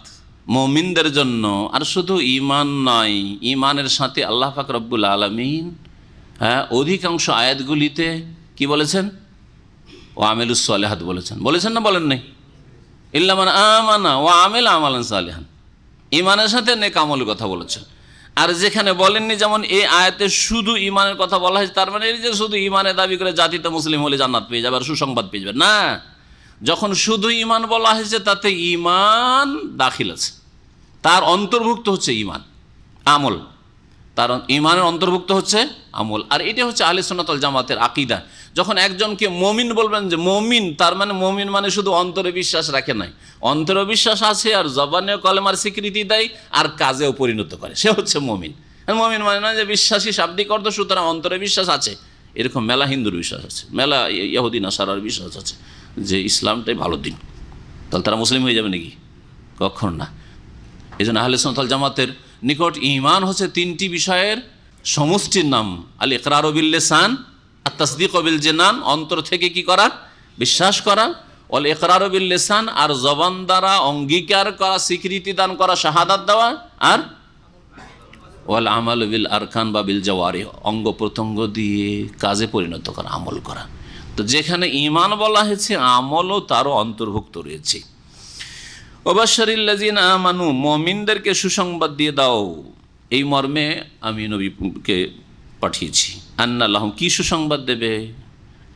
মুমিনদের জন্য! আর শুধু ঈমান নয়, ঈমানের সাথে আল্লাহ পাক রব্বুল আলামিন অধিকাংশ আয়াতগুলিতে কি বলেছেন? ওয়া আমিলুস সালিহাত বলেছেন, বলেছেন না বলেন নাই? ইল্লা মান আমানা ওয়া আমিলা আমালান সালিহান, ঈমানের সাথে নেক আমলের কথা বলেছেন। আর যেখানে বলেননি, যেমন এই আয়াতে শুধু ঈমানের কথা বলা হয়েছে, তার মানে এই যে শুধু ঈমানের দাবি করে জাতিতে মুসলিম হলে জান্নাত পেয়ে যাবে আর সুসংবাদ পেয়ে যাবে, না। যখন শুধু ঈমান বলা হয়েছে তাতে ঈমান দাখিল আছে, তার অন্তর্ভুক্ত হচ্ছে ঈমান, আমল, তার ঈমানের অন্তর্ভুক্ত হচ্ছে আমল। আর এটা হচ্ছে আহলে সুন্নাত ওয়াল জামাতের আকীদা। যখন একজনকে মুমিন বলবেন, যে মুমিন, তার মানে মুমিন মানে শুধু অন্তরে বিশ্বাস রাখে নাই, অন্তরে বিশ্বাস আছে আর জবানেও কলেমার স্বীকৃতি দেয় আর কাজেও পরিণত করে, সে হচ্ছে মুমিন। মুমিন মানে না যে বিশ্বাসী শাব্দিক অর্থ, সুতরাং অন্তরে বিশ্বাস আছে, এরকম মেলা হিন্দুর বিশ্বাস আছে, মেলা ইহুদি নাসারার বিশ্বাস আছে যে ইসলামটাই ভালো দিন, তাহলে তারা মুসলিম হয়ে যাবে নাকি? কখনো না। এই জন্য আহলে সুন্নাত ওয়াল জামাতের নিকট ঈমান হচ্ছে তিনটি বিষয়ের সমষ্টির নাম। আল ইকরারু বিল লিসান, আত তাসদীকু বিল জিনান, অন্তর থেকে কি করা? বিশ্বাস করা। ওয়াল ইকরারু বিল লিসান, আর জবান দ্বারা অঙ্গীকার করা, স্বীকৃতি দান করা, শাহাদাত দেওয়া। আর ওয়াল আমালু বিল আরকান বা বিল জাওয়ারিহ, অঙ্গ প্রত্যঙ্গ দিয়ে কাজে পরিণত করা, আমল করা। তো যেখানে ঈমান বলা হয়েছে, আমলও তারও অন্তর্ভুক্ত রয়েছে। ওয়াবাশশিরিল্লাযিনা আমানু, মুমিনদেরকে সুসংবাদ দিয়ে দাও, এই মর্মে আমি নবীকে পাঠিয়েছি। আন্না লাহুম, কি সুসংবাদ দেবে?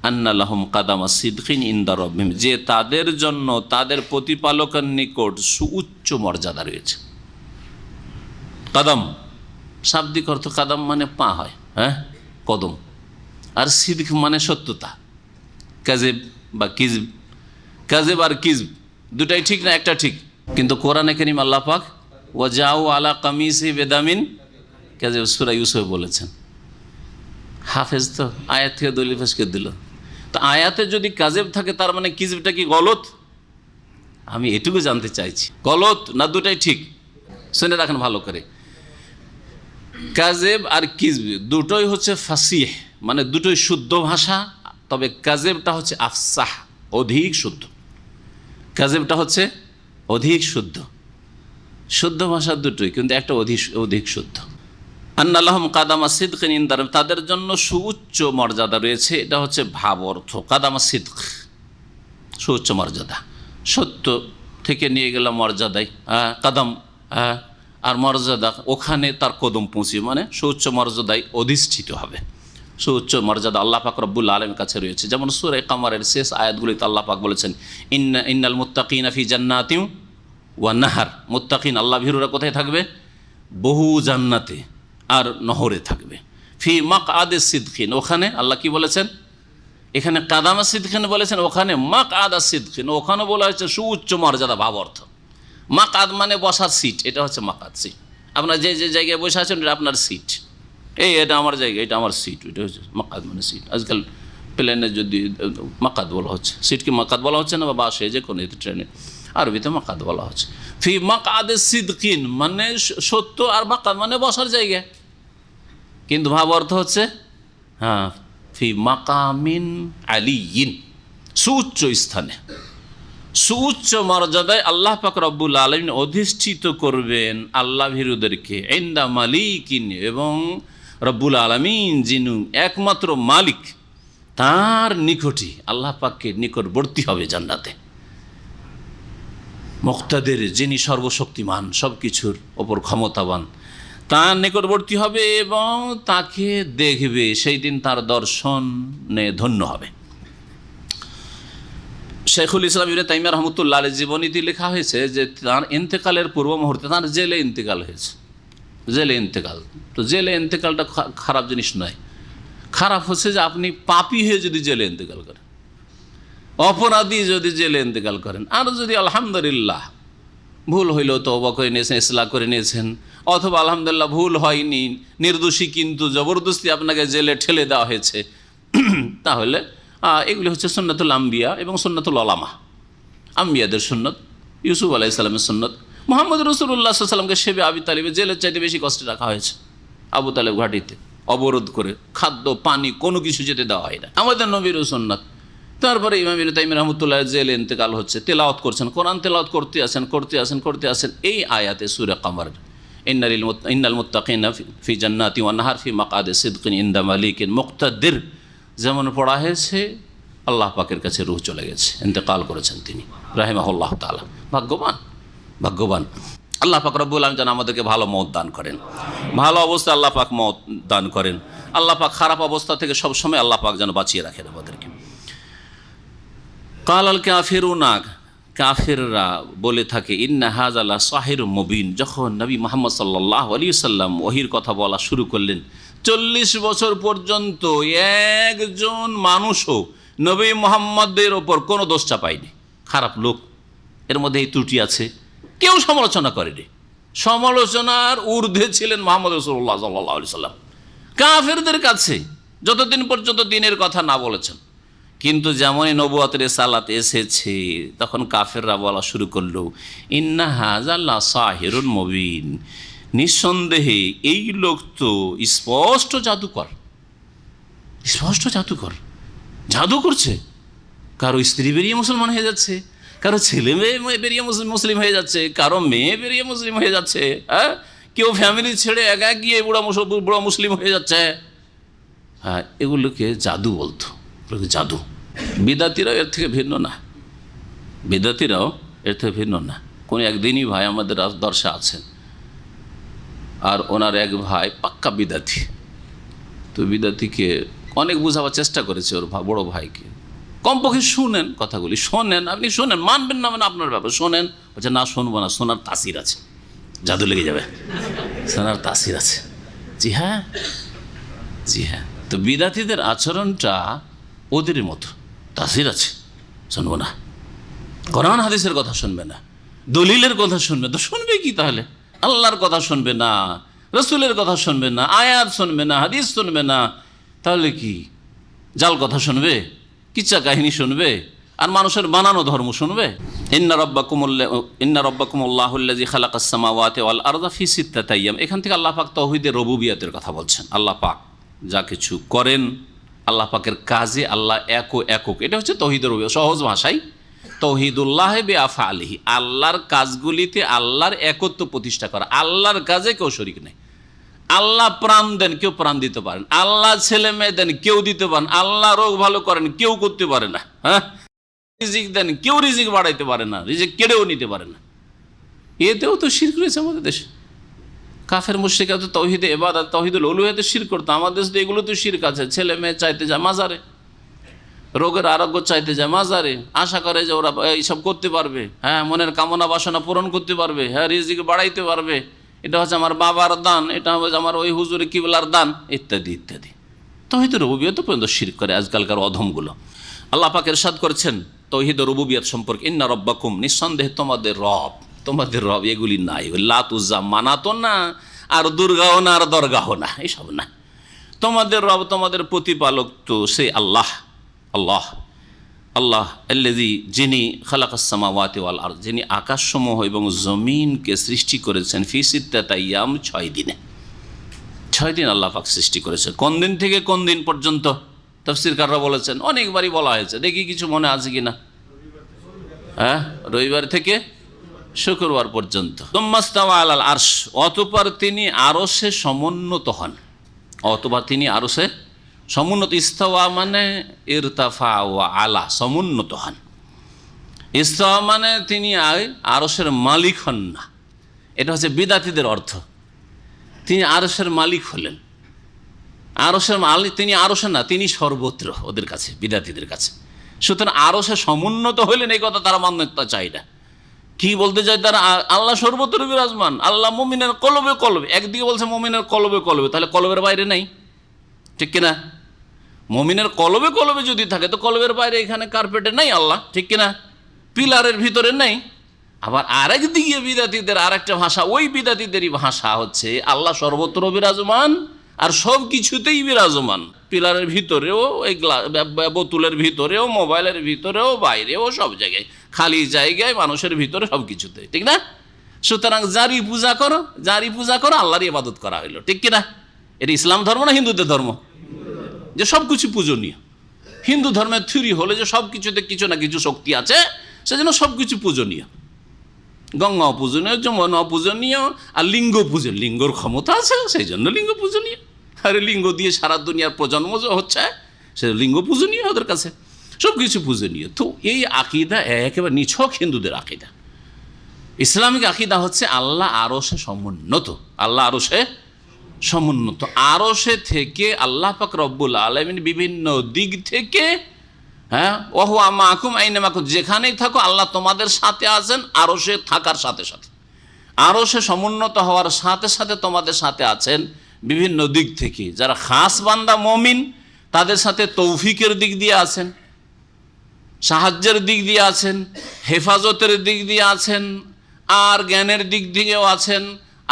আন্না লাহুম কাদামা সিদকিন ইনদা রাব্বিহিম, যে তাদের জন্য তাদের প্রতিপালকের নিকট সুউচ্চ মর্যাদা রয়েছে। কাদাম শাব্দিক অর্থ, কাদাম মানে পা হয়, হ্যাঁ, কদম। আর সিদক মানে সত্যতা, কাযিব বা কিযব। কাযিব আর কিযব দুটাই ঠিক না, একটা ঠিক। কিন্তু কোরআনে কারীম আল্লাহ পাক ওয়াজাউ আলা কামিসি বিদামিন কাযিব, সূরা ইউসুফ বলেছেন। হাফেজ তো আয়াত থেকে দলিল পেশ করে দিল। তো আয়াতে যদি কাযিব থাকে, তার মানে কিযবটা কি গলত? আমি এটুকু জানতে চাইছি, গলত না দুটাই ঠিক? শুনে রাখেন ভালো করে। কাযিব আর কিযব দুটোই হচ্ছে ফাসিহ, মানে দুটোই শুদ্ধ ভাষা, তবে কাযিবটা হচ্ছে আফসাহ, অধিক শুদ্ধ। কাযিবটা হচ্ছে অধিক শুদ্ধ, শুদ্ধ ভাষা দুটোই, কিন্তু একটা অধিক শুদ্ধ। আন্না লাহুম কাদামা সিদকিন ইনদা রাব্বিহিম, তাদের জন্য সুউচ্চ মর্যাদা রয়েছে, এটা হচ্ছে ভাব অর্থ। কাদামা সিদক, সুউচ্চ মর্যাদা, সত্য থেকে নিয়ে গেলাম মর্যাদায়, কাদাম, আর মর্যাদা ওখানে তার কদম পৌঁছে, মানে সুউচ্চ মর্যাদায় অধিষ্ঠিত হবে। সুউচ্চ মর্যাদা আল্লাহ পাক রব্বুল আলামিনের কাছে রয়েছে। যেমন সূরা কামারের শেষ আয়াতগুলিতে আল্লাহ পাক বলেছেন, ইন্নাল মুত্তাকিনা ফি জান্নাতিন ওয়া নাহার, মুত্তাকিন আল্লাহ ভীরুরা কোথায় থাকবে? বহু জান্নাতে আর নহরে থাকবে। ফি মাকআদি সিদকিন, ওখানে আল্লাহ কি বলেছেন? এখানে কাদামা সিদকিন বলেছেন, ওখানে মাকআদা সিদকিন, ওখানে বলা হয়েছে সুউচ্চ মর্যাদা, ভাব অর্থ। মাকআদ মানে বসার সিট, এটা হচ্ছে মাকআদ, সিট। আপনার যে যে জায়গায় বসে আছেন এটা আপনার সিট। এটা আমার জায়গা, এটা আমার সিট, এটা হচ্ছে মাকাদ মানে সিট। আজকাল প্লেনে যদি মাকাদ বলা হচ্ছে, সিটকে মাকাদ বলা হচ্ছে না, বা বাসে যে কোনো ট্রেনে আরবিতে মাকাদ বলা হচ্ছে। ফি মাকাদে সিদকিন মানে সত্য, আর মাকাদ মানে বসার জায়গা, কিন্তু ভাব অর্থ হচ্ছে হ্যাঁ ফি মাকামিন আলিয়িন, সুউচ্চ স্থানে, সুউচ্চ মর্যাদায় আল্লাহ পাক রব্বুল আলামিন অধিষ্ঠিত করবেন আল্লাহ ভীরুদেরকে। ইনদা মালিকিন, এবং রব্বুল আলামিন যিনি একমাত্র মালিক তার নিকটই, আল্লাহ পাককে নিকটবর্তী হবে জান্নাতে। মুক্তাদের, যিনি সর্বশক্তিমান, সব কিছুর ওপর ক্ষমতাবান, তার নিকটবর্তী হবে এবং তাকে দেখবে, সেই দিন তার দর্শনে ধন্য হবে। শেখুল ইসলাম ইবনে তাইমিয়া রহমতুল্লাহ আলাইহির জীবনীতে লেখা হয়েছে যে তার ইন্তেকালের পূর্ব মুহূর্তে তার জেলে ইন্তেকাল হয়েছে। জেলে ইন্তেকাল, তো জেলে ইন্তেকালটা খারাপ জিনিস নয়। খারাপ হচ্ছে যে আপনি পাপী হয়ে যদি জেলে ইন্তেকাল করেন, অপরাধী যদি জেলে ইন্তেকাল করেন, আর যদি আলহামদুলিল্লাহ ভুল হইল তওবা করে নিয়েছেন, ইসলাহ করে নিয়েছেন, অথবা আলহামদুলিল্লাহ ভুল হয়নি, নির্দোষী কিন্তু জবরদস্তি আপনাকে জেলে ঠেলে দেওয়া হয়েছে, তাহলে এগুলি হচ্ছে সুন্নাতুল আম্বিয়া এবং সুন্নাতুল ওলামা। আম্বিয়াদের সুন্নত, ইউসুফ আলাইহিস সালামের সুন্নত, মুহাম্মদ রাসূলুল্লাহ সাল্লাল্লাহু আলাইহি ওয়াসাল্লামকে শেবে আবি তালিবের জেলের চাইতে বেশি কষ্টে রাখা হয়েছে। আবু তালেব ঘাটিতে অবরোধ করে খাদ্য পানি কোনো কিছু যেতে দেওয়া হয় না, আমাদের নবীর সুন্নাত। তারপরে ইমাম ইবনে তাইমিয়া রাহমাতুল্লাহ জেলে ইন্তেকাল হচ্ছে, তেলাওয়াত করছেন, কোরআন তেলাওয়াত করতে আসেন এই আয়াতে সূরা কমর, ইন্নাল মুত্তাকিনা ফি জান্নাতি ওয়ান নাহার ফি মাকাদি সিদকিন ইনদা মালিকিন মুক্তাদির, যেমন পড়া হয়েছে আল্লাহ পাকের কাছে রূহ চলে গেছে, ইন্তেকাল করেছেন তিনি রাহিমাহুল্লাহ তাআলা। ভাগ্যবান আল্লাহ পাক রব্বুল আলামিন যেন আমাদেরকে ভালো মওত দান করেন, ভালো অবস্থায় আল্লাহ পাক মওত দান করেন। আল্লাহ পাক খারাপ অবস্থা থেকে সবসময় আল্লাহ পাক যেন বাঁচিয়ে রাখেন আমাদেরকে। কালাল কাফিরুনা, কাফিররা বলে থাকে ইন্না হাযা লা সাহিরুম মুবিন। যখন নবী মুহাম্মদ সাল্লাল্লাহু আলাইহি ওয়াসাল্লাম ওহীর কথা বলা শুরু করলেন, 40 বছর পর্যন্ত একজন মানুষও নবী মুহাম্মদের ওপর কোনো দোষ চাপায়নি। খারাপ লোক, এর মধ্যে এই ত্রুটি আছে, কেউ সমালোচনা করেনি। সমালোচনার ঊর্ধ্বে ছিলেন মুহাম্মদ রাসূলুল্লাহ সাল্লাল্লাহু আলাইহি ওয়াসাল্লাম কাফেরদের কাছে, যতদিন পর্যন্ত দ্বীনের কথা না বলেছেন। কিন্তু যেমনই নবুয়তের রিসালাত এসেছে, তখন কাফেররা বলা শুরু করলো ইন্না হাযা লা সাহিরুন মুবিন, নিঃসন্দেহে এই লোক তো স্পষ্ট জাদুকর, জাদু করছে। কারো স্ত্রী বেরিয়ে মুসলমান হয়ে যাচ্ছে, কারো ছেলে মেয়ে বেরিয়ে মুসলিম হয়ে যাচ্ছে, কারো মেয়ে বেরিয়ে মুসলিম হয়ে যাচ্ছে, হ্যাঁ, কেউ ফ্যামিলি ছেড়ে একা গিয়ে বুড়া মুসলিম হয়ে যাচ্ছে। হ্যাঁ, এগুলোকে জাদু বলতো, জাদু। বিদাতিরাও এর থেকে ভিন্ন না। কোন একদিনই ভাই আমাদের দর্শা আছেন, আর ওনার এক ভাই পাক্কা বিদাতি। তো বিদাতিকে অনেক বোঝাবার চেষ্টা করেছে ওর বড় ভাইকে, কমপক্ষে শুনেন কথাগুলি, আপনি শোনেন, মানবেন না মানে আপনার ব্যাপার, শোনেন। বলছে না, শুনবো না, শোনার তাসির আছে, জাদু লেগে যাবে, শোনার তাসির আছে। জি হ্যাঁ। তো বিদাতিদের আচরণটা ওদের মতো, তাসির আছে, শুনবো না। কোরআন হাদিসের কথা শুনবে না, দলিলের কথা শুনবে, তো শুনবে কি তাহলে? আল্লাহর কথা শুনবে না, রসুলের কথা শুনবে না, আয়াত শুনবে না, হাদিস শুনবে না, তাহলে কি জাল কথা শুনবে, কিচ্ছা কাহিনী শুনবে, আর মানুষের বানানো ধর্ম শুনবে? ইন্না রাব্বাকুমুল্লাহুল্লাযী খালাকাস সামাওয়াতি ওয়াল আরদা ফি সিত্তাতি আইয়াম। এখান থেকে আল্লাহ পাক তাওহীদের রুবুবিয়তের কথা বলছেন। আল্লাহ পাক যা কিছু করেন, আল্লাহ পাকের কাজে আল্লাহ একক, এটা হচ্ছে তাওহীদের রুবুবিয়ত। সহজ ভাষায় তাওহীদুল্লাহ বিআফআলিহি, আল্লাহর কাজগুলিতে আল্লাহর একত্ব প্রতিষ্ঠা করা, আল্লাহর কাজে কেউ শরীক নেই। আল্লাহ প্রাণ দেন, কেউ প্রাণ দিতে পারেন, আল্লাহ ছেলে মেয়ে দেন, কেউ দিতে পারেন, আল্লাহ রোগ ভালো করেন, কেউ করতে পারে না, হ্যাঁ, রিজিক দেন, কেউ রিজিক বাড়াইতে পারে না, রিজিক কেড়েও নিতে পারে না। এতেও তো শিরক রয়েছে আমাদের দেশে। কাফের মুশরিকরা তো তাওহীদে ইবাদত, তাওহীদুল উলুহিয়তে শিরক করতো। আমাদের দেশে এগুলো তো শিরক আছে। ছেলে মেয়ে চাইতে যায় মাজারে, রোগের আরোগ্য চাইতে যায় মাজারে, আশা করে যে ওরা এইসব করতে পারবে, হ্যাঁ, মনের কামনা বাসনা পূরণ করতে পারবে, হ্যাঁ, রিজিক বাড়াইতে পারবে, এটা হচ্ছে আমার বাবার দান, এটা হচ্ছে আমার ওই হুজুরে কিবলার দান, ইত্যাদি ইত্যাদি। তাওহীদুর রুবুবিয়ত পর্যন্ত শিরক করে আজকালকার অধমগুলো। আল্লাহ পাক ইরশাদ করেছেন তাওহীদুর রুবুবিয়ত সম্পর্কে, ইন্না রাব্বাকুম, নিঃসন্দেহে তোমাদের রব এগুলি নাই, লাত উজ্জা মানাতো না, আর দুর্গাও না, আর দরগাহ না, এইসব না। তোমাদের রব, তোমাদের প্রতিপালক তো সে আল্লাহ। আল্লাহ আল্লাহ আল্লাযী, যিনি খালাকাস সামাওয়াতি ওয়াল আরদ, যিনি আকাশসমূহ এবং জমিনকে সৃষ্টি করেছেন ফি সিত্তাতি আইয়াম, 6 দিনে। 6 দিন আল্লাহ পাক সৃষ্টি করেছেন। কোন দিন থেকে কোন দিন পর্যন্ত? তাফসীরকাররা বলেছেন, অনেকবারই বলা হয়েছে, দেখি কিছু মনে আছে কিনা। হ্যাঁ, রবিবার থেকে শুক্রবার পর্যন্ত। সুম্মাস্তাওয়া আলাল আরশ, অতঃপর তিনি আরশে সমুন্নত হন। অতঃপর তিনি আরশে সমুন্নত। ইস্তাওয়া মানে ইরতাফা ওয়া আলা, সমুন্নত হন। ইস্তাওয়া মানে তিনি আরশের মালিক হন না, এটা হচ্ছে বিদাতীদের অর্থ। তিনি আরশের মালিক হলেন। আরশের মালিক তিনি, আরশে না, তিনি সর্বত্র ওদের কাছে, বিদাতীদের কাছে। সুতরাং আরশে সমুন্নত হইলেন, এই কথা তারা মান্যতা চাই না। কি বলতে চায় তারা? আল্লাহ সর্বত্র বিরাজমান, আল্লাহ মুমিনের কলবে কলবে। একদিকে বলছে মুমিনের কলবে কলবে, তাহলে কলবের বাইরে নাই, ঠিক কিনা? মুমিনের কলবে কলবে যদি থাকে তো কলবের বাইরে এখানে কার্পেটে নাই আল্লাহ, ঠিক কিনা? পিলারের ভিতরে নেই। আবার আরেক দিকে বিদাতীদের আরেকটা ভাষা, ওই বিদাতীদেরই ভাষা হচ্ছে আল্লাহ সর্বত্র বিরাজমান আর সব কিছুতেই বিরাজমান। পিলারের ভিতরেও, এই বোতলের ভিতরেও, মোবাইলের ভিতরেও, বাইরেও, সব জায়গায়, খালি জায়গায়, মানুষের ভিতরে, সব কিছুতে, ঠিক না? সুতরাং যারই পূজা করো, যারই পূজা করো, আল্লাহরই ইবাদত করা হইলো, ঠিক কিনা? এটা ইসলাম ধর্ম না হিন্দুদের ধর্ম যে সব কিছু পূজনীয়? হিন্দু ধর্মের থিওরি হলে যে সব কিছুতে কিছু না কিছু শক্তি আছে, সেজন্য সব কিছু পূজনীয়। গঙ্গা পূজনীয়, যমুনা পূজনীয়, আর লিঙ্গ পূজন, লিঙ্গর ক্ষমতা আছে, সেই জন্য লিঙ্গ পূজনীয়। আরে লিঙ্গ দিয়ে সারা দুনিয়ার প্রজন্ম হচ্ছে, সে লিঙ্গ পূজনীয় ওদের কাছে, সব কিছু পূজনীয়। তো এই আকিদা একেবারে নিছক হিন্দুদের আকিদা। ইসলামিক আকিদা হচ্ছে আল্লাহ আরশে সমুন্নত, আল্লাহ আরশে সমুন্নত। আরশে থেকে আল্লাহ পাক রব্বুল আলামিন বিভিন্ন দিক থেকে, হ্যাঁ, ওহুয়া মাকুম আইনা মাকুম, যেখানেই থাকো আল্লাহ তোমাদের সাথে আছেন। আরশে থাকার সাথে সাথে, আরশে সমুন্নত হওয়ার সাথে সাথে তোমাদের সাথে আছেন বিভিন্ন দিক থেকে। যারা খাস বান্দা মুমিন, তাদের সাথে তৌফিকের দিক দিয়ে আছেন, সাহায্যের দিক দিয়ে আছেন, হেফাজতের দিক দিয়ে আছেন, আর জ্ঞানের দিক দিয়েও আছেন,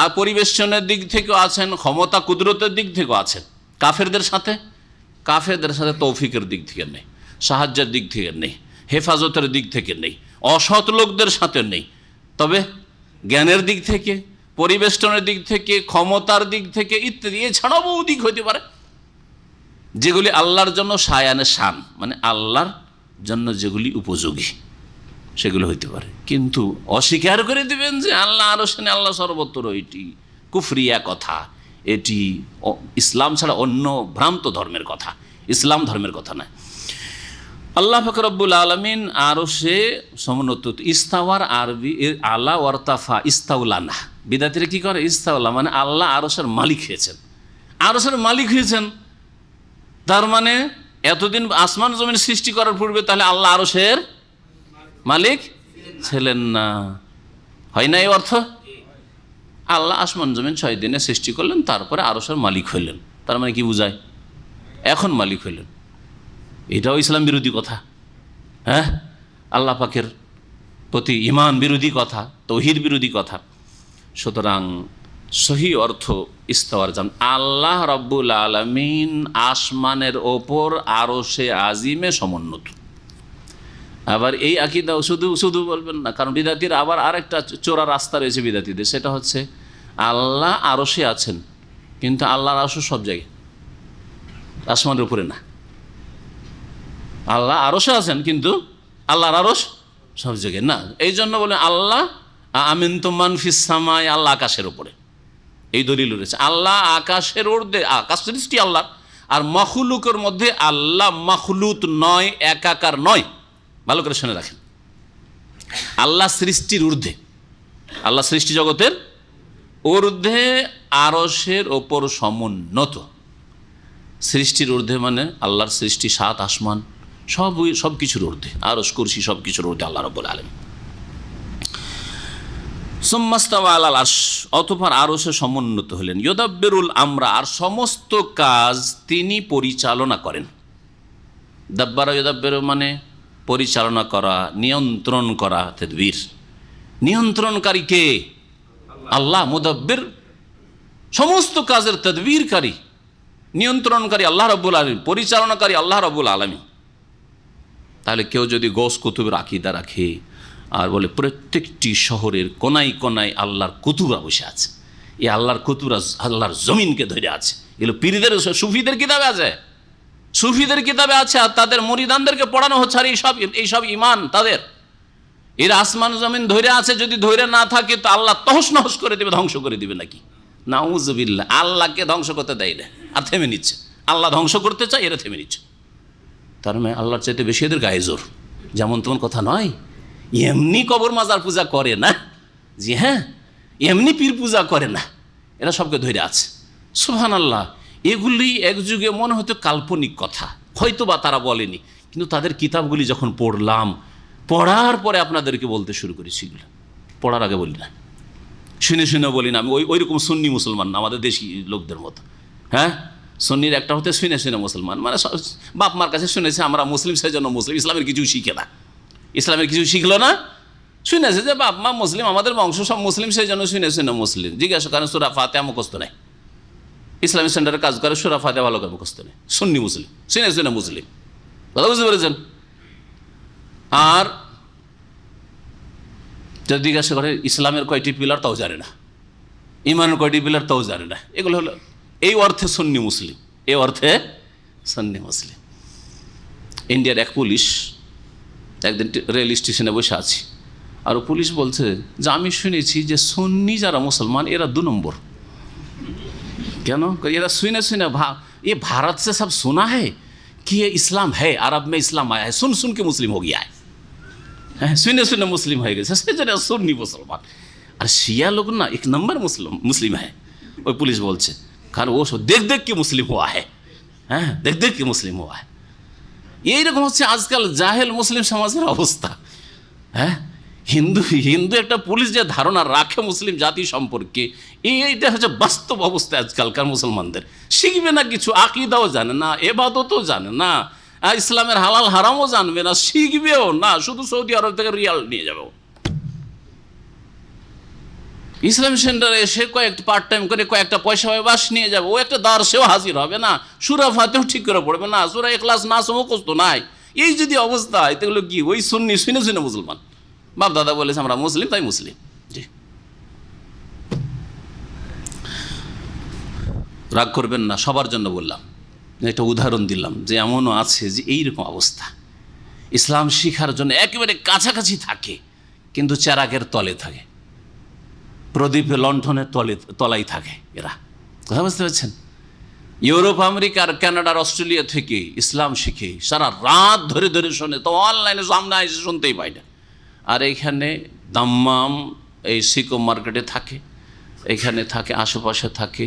আর পরিবেশনের দিক থেকেও আছেন, ক্ষমতা কুদরতের দিক থেকেও আছেন। কাফেরদের সাথে তৌফিকের দিক থেকে নেই, সাহায্যের দিক থেকে নেই, হেফাজতের দিক থেকে নেই, অসৎ লোকদের সাথে নেই। তবে জ্ঞানের দিক থেকে, পরিবেষ্টনের দিক থেকে, ক্ষমতার দিক থেকে ইত্যাদি, এছাড়াও বহু দিক হইতে পারে যেগুলি আল্লাহর জন্য শায়ানে শান, মানে আল্লাহর জন্য যেগুলি উপযোগী, সেগুলো হইতে পারে। কিন্তু অস্বীকার করে দিবেন যে আল্লাহ আরশে, আল্লাহ সর্বত্র, এটি কুফরিয়া কথা, এটি ইসলাম ছাড়া অন্য ভ্রান্ত ধর্মের কথা, ইসলাম ধর্মের কথা নয়। আল্লাহ পাক রব্বুল আলামিন আরশে সমুন্নত। ইস্তাওয়ার আরবি আলা ওয়ারতাফা, ইস্তাউলানা। বিদাতিরা কি করে? ইস্তাউলা মানে আল্লাহ আরশের মালিক হয়েছেন। আরশের মালিক হয়েছেন তার মানে এতদিন আসমান জমিন সৃষ্টি করার পূর্বে তাহলে আল্লাহ আরশের মালিক ছিলেন না, হয় না এই অর্থ? আল্লাহ আসমান জমিন 6 দিনে সৃষ্টি করলেন, তারপরে আরশের মালিক হইলেন। তার মানে কি বুঝায়? এখন মালিক হইলেন। এটাও ইসলাম বিরোধী কথা, হ্যাঁ, আল্লাহ পাকের প্রতি ঈমান বিরোধী কথা, তৌহিদ বিরোধী কথা। সুতরাং সহি অর্থ ইস্তাওয়ার জান, আল্লাহ রব্বুল আলামিন আসমানের ওপর আরশে আজিমে সমুন্নত। আবার এই আকীদাও শুধু বলবেন না, কারণ বিদাতির আবার আরেকটা চোরা রাস্তা রয়েছে বিদাতিদের, সেটা হচ্ছে আল্লাহ আরশে আছেন কিন্তু আল্লাহর আরশ সব জায়গায়, আসমানের উপরে না। আল্লাহ আরশে আছেন কিন্তু আল্লাহর আরশ সব জায়গায় না। এই জন্য বলে আল্লাহ আমিনতুম মান ফিস সামাই, আল্লাহ আকাশের উপরে। এই দলিল রয়েছে আল্লাহ আকাশের ঊর্ধ্বে, আকাশ সৃষ্টি আল্লাহ, আর মখলুকের মধ্যে আল্লাহ মখলুত নয়, একাকার নয়। ভালো করে শুনে রাখেন, আল্লাহ সৃষ্টির ঊর্ধ্বে, আল্লাহ সৃষ্টি জগতের ঊর্ধ্বে, আরশের ওপর সমুন্নত। সৃষ্টির ঊর্ধ্বে মানে আল্লাহর সৃষ্টি 7 আসমান, সব কিছুর ঊর্ধ্বে, আরশ কুরসি সব কিছুর ঊর্ধ্বে আল্লাহ রাব্বুল আলামিন। সুম্মাস্তাওয়া আলাল আরশ, অতঃপর আরশে সমুন্নত হলেন। ইউদাব্বিরুল আমরা, আর সমস্ত কাজ তিনি পরিচালনা করেন। দাব্বারা ইউদাব্বিরু মানে পরিচালনা করা, নিয়ন্ত্রণ করা, তাদবীর। নিয়ন্ত্রণকারী কে? আল্লাহ। মুদাব্বির সমস্ত কাজের তাদবীরকারী, নিয়ন্ত্রণকারী আল্লাহ রাব্বুল আলামিন, পরিচালনাকারী আল্লাহ রাব্বুল আলামিন। তাহলে কেউ যদি গৌস কুতুবের আকীদা রাখে আর বলে প্রত্যেকটি শহরের কোনায় কোনায় আল্লাহর কুতুবরা বসে আছে, এই আল্লাহর কুতুবরা আল্লাহর জমিনকে ধরে আছে, এগুলো পীরদের সুফিদের কিতাবে আছে, সুফিদের কিতাবে আছে, আর তাদের মুরিদানদেরকে পড়ানো হচ্ছে। আর এইসব ইমান তাদের, এর আসমান জমিন ধরে আছে। যদি ধরে না থাকে তো আল্লাহ তহস নহস করে দেবে, ধ্বংস করে দিবে নাকি? নাউযুবিল্লাহ। আল্লাহকে ধ্বংস করতে দেয় না, আর থেমে নিচ্ছে। আল্লাহ ধ্বংস করতে চায়, এরা থেমে নিচ্ছে। তার মানে আল্লাহর চাইতে বেশি এদের গায়ে জোর। যেমন তেমন কথা নয়, এমনি কবর মাজার পূজা করে না, জি হ্যাঁ, এমনি পীর পূজা করে না, এরা সবকে ধরে আছে। সুবহানাল্লাহ। এগুলি এক যুগে মনে হতো কাল্পনিক কথা, হয়তো বা তারা বলেনি, কিন্তু তাদের কিতাবগুলি যখন পড়লাম, পড়ার পরে আপনাদেরকে বলতে শুরু করেছি। এগুলো পড়ার আগে বলি না, শুনে শুনে বলি না। আমি ওই রকম সুন্নি মুসলমান না, আমাদের দেশি লোকদের মতো। হ্যাঁ, সুন্নির একটা হতে শুনে শুনে মুসলমান, মানে বাপ মার কাছে শুনেছে আমরা মুসলিম, সেই জন্য মুসলিম। ইসলামের কিছু শিখে না, ইসলামের কিছু শিখলো না, শুনেছে যে বাপ মা মুসলিম, আমাদের বংশ সব মুসলিম, সেই জন্য শুনে শুনে মুসলিম। জিজ্ঞাসা করেন সূরা ফাতিহা মুখস্থ নেই, ইসলামিক সেন্টারে কাজ করে, সূরা ফাতিহা ভালো করে মুখস্থ নেই, সুন্নি মুসলিম, শুনে শুনে মুসলিম। কথা বুঝতে পেরেছেন? আর যদি জিজ্ঞাসা করে ইসলামের কয়টি পিলার, তাও জানে না, ইমানের কয়টি পিলার, তাও জানে না। এগুলো হলো এই অর্থে সুন্নি মুসলিম, এই অর্থে সুন্নি মুসলিম। ইন্ডিয়ার এক পুলিশ, একদিন রেল স্টেশনে বসে আছি, আর পুলিশ বলছে যে আমি শুনেছি যে সুন্নি যারা মুসলমান এরা 2 নম্বর। কেন? এরা सुने सुने ये भारत से सब सुना है कि ये इस्लाम है, अरब में इस्लाम आया है, सुन सुन के मुस्लिम हो गया है, सुने सुने मुस्लिम हो गए, सुन्नी मुसलमान। और शिया लोग ना 1 नंबर मुस्लिम है। वो पुलिस बोलছে কারণ ও देख देख के मुस्लिम हुआ है, হ্যাঁ, देख देख के मुस्लिम हुआ है। এইরকম হচ্ছে আজকাল জাহেল মুসলিম সমাজের অবস্থা। হ্যাঁ, হিন্দু একটা পুলিশ যে ধারণা রাখে মুসলিম জাতি সম্পর্কে, এইটা হচ্ছে বাস্তব অবস্থা আজকালকার মুসলমানদের। শিখবে না কিছু, আকীদাও জানে না, ইবাদতও জানে না, ইসলামের হালাল হারামও জানবে না, শিখবেও না, শুধু সৌদি আরব থেকে রিয়াল নিয়ে যাবে। ইসলাম সেন্টারে এসে কয়েকটা পার্ট টাইম করে কয়েকটা পয়সা হয়, বাস নিয়ে যাবে। ও একটা দার্সেও হাজির হবে না, সূরা ফাতিহা ঠিক করে পড়বে না, সূরা ইখলাস নাস মুখস্থ নাই। এই যদি অবস্থা হয় তাহলে কি ওই সুন্নি শুনে শুনে মুসলমান? বাপ দাদা বলেছে আমরা মুসলিম, তাই মুসলিম। জি, রাগ করবেন না, সবার জন্য বললাম, একটা উদাহরণ দিলাম যে এমনও আছে যে এইরকম অবস্থা। ইসলাম শিখার জন্য একেবারে কাছাকাছি থাকে, কিন্তু চেরাগের তলে থাকে, প্রদীপে লণ্ঠনের তলাই থাকে এরা। কথা বুঝতে পারছেন? ইউরোপ, আমেরিকা, আর কানাডার, অস্ট্রেলিয়া থেকে ইসলাম শিখে সারা রাত ধরে ধরে শোনে, তো অনলাইনে সামনে এসে শুনতেই পাই না। আর এইখানে দাম্মাম এই সিকো মার্কেটে থাকে, এখানে থাকে, আশেপাশে থাকে,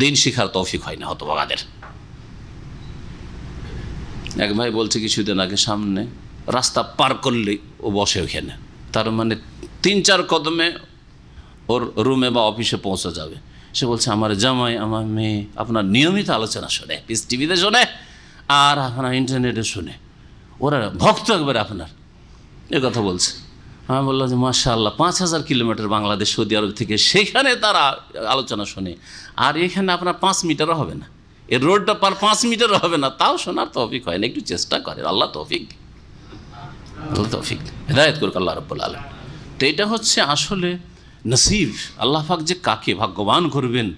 দিন শিখার তৌফিক হয় না হতভাগাদের। এক ভাই বলছে কিছুদিন আগে, সামনে রাস্তা পার করলেই ও বসে ওখানে, তার মানে 3-4 কদমে ওর রুমে বা অফিসে পৌঁছা যাবে। সে বলছে আমার জামাই, আমার মেয়ে আপনার নিয়মিত আলোচনা শোনে, পিস টিভিতে শোনে আর আপনার ইন্টারনেটে শোনে, ওরা ভক্ত একবারে আপনার, এ কথা বলছে। আমি বললাম যে মাশাআল্লাহ, 5000 কিলোমিটার বাংলাদেশ, সৌদি আরব থেকে, সেখানে তারা আলোচনা শোনে, আর এখানে আপনার 5 মিটারও হবে না, এর রোডটা পার 5 মিটারও হবে না, তাও শোনার তৌফিক হয় না। একটু চেষ্টা করে, আল্লাহ তৌফিক, আল্লাহ তৌফিক হেদায়েত করুক আল্লাহ রাব্বুল আলামিন। তো এটা হচ্ছে আসলে নসিব। আল্লাহ পাক যে কাকে ভাগ্যবান করবেন,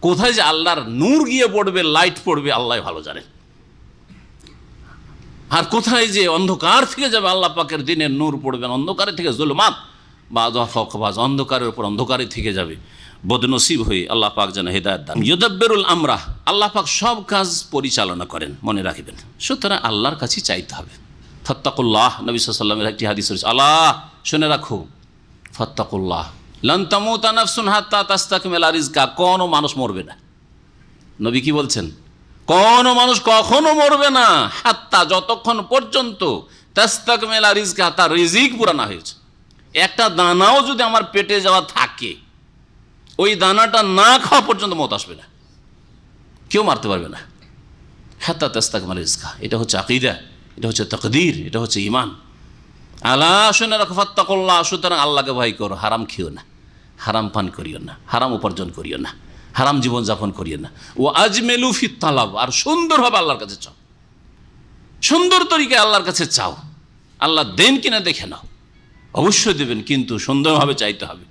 কোথায় যে আল্লাহর নূর গিয়ে পড়বে, লাইট পড়বে, আল্লাহ ভালো জানেন। আর কোথায় যে অন্ধকার থেকে যাবে, আল্লাহ পাকের দিনের নূর পড়বেন, অন্ধকারের থেকে জুলুমাত বা ফকবাজ, অন্ধকারের উপর অন্ধকারে থেকে যাবে, বদনসিব হয়ে আল্লাহ পাক যেন হেদায়েত দান। ইউদাব্বিরুল আমরা, আল্লাহ পাক সব কাজ পরিচালনা করেন, মনে রাখবেন। সুতরাং আল্লাহর কাছে চাইতে হবে। ফাত্তাকুল্লাহ, নবী সাল্লাল্লাহু আলাইহি ওয়াসাল্লামের একটি হাদিস রয়েছে, আল্লাহ শুনে রাখো, ফাত্তাকুল্লাহ লান তামুতা নাফসুন হাত্তা তাস্তাকমিলা রিজকা, কোনো মানুষ মরবে না। নবী কি বলছেন? কোনো মানুষ কখনো মরবে না, হাত্তা, যতক্ষণ পর্যন্ত, তাস্তাকমিলা রিজকা, তার রিজিক পুরা না হয়েছে। একটা দানাও যদি আমার পেটে যাওয়া থাকে, ওই দানাটা না খাওয়া পর্যন্ত মত আসবে না, কেউ মারতে পারবে না। হাত্তা তাস্তাকমিলা রিজকা, এটা হচ্ছে আকীদা, এটা হচ্ছে তাকদীর, এটা হচ্ছে ঈমান। আলা শুনে রাখো, ফাত্তাকুল্লাহ, সুতরাং আল্লাহকে ভয় করো, হারাম খেও না, হারাম পান করিও না, হারাম উপার্জন করিও না, হারাম জীবনযাপন করিয়ে না। ও আজমেলু ফি তালাব, আর সুন্দরভাবে আল্লাহর কাছে চাও, সুন্দর তরিকায় আল্লাহর কাছে চাও। আল্লাহ দেন কিনা দেখে নাও, অবশ্যই দেবেন, কিন্তু সুন্দরভাবে চাইতে হবে।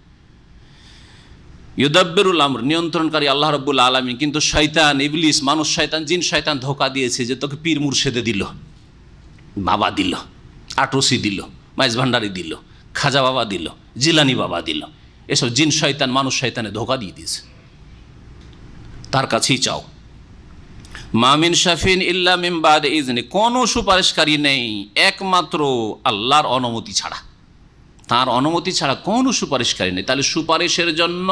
ইউদাব্বিরুল আমর, নিয়ন্ত্রণকারী আল্লাহ রাব্বুল আলামিন। কিন্তু শয়তান, ইবলিস, মানুষ শয়তান, জিন শয়তান ধোঁকা দিয়েছে যে তোকে পীর মুর্শেদে দিল, বাবা দিল, আটরসি দিল, মাইজ ভান্ডারি দিল, খাজা বাবা দিল, জিলানি বাবা দিল। এসব জিন শয়তান মানুষ শয়তানে ধোঁকা দিয়ে দিয়েছে। তার কাছেই চাও। মামিন শাফিন ইল্লা মিন বাদি ইজনি, কোনো সুপারিশকারী নেই একমাত্র আল্লাহর অনুমতি ছাড়া। তার অনুমতি ছাড়া কোনো সুপারিশকারী নেই। তাহলে সুপারিশের জন্য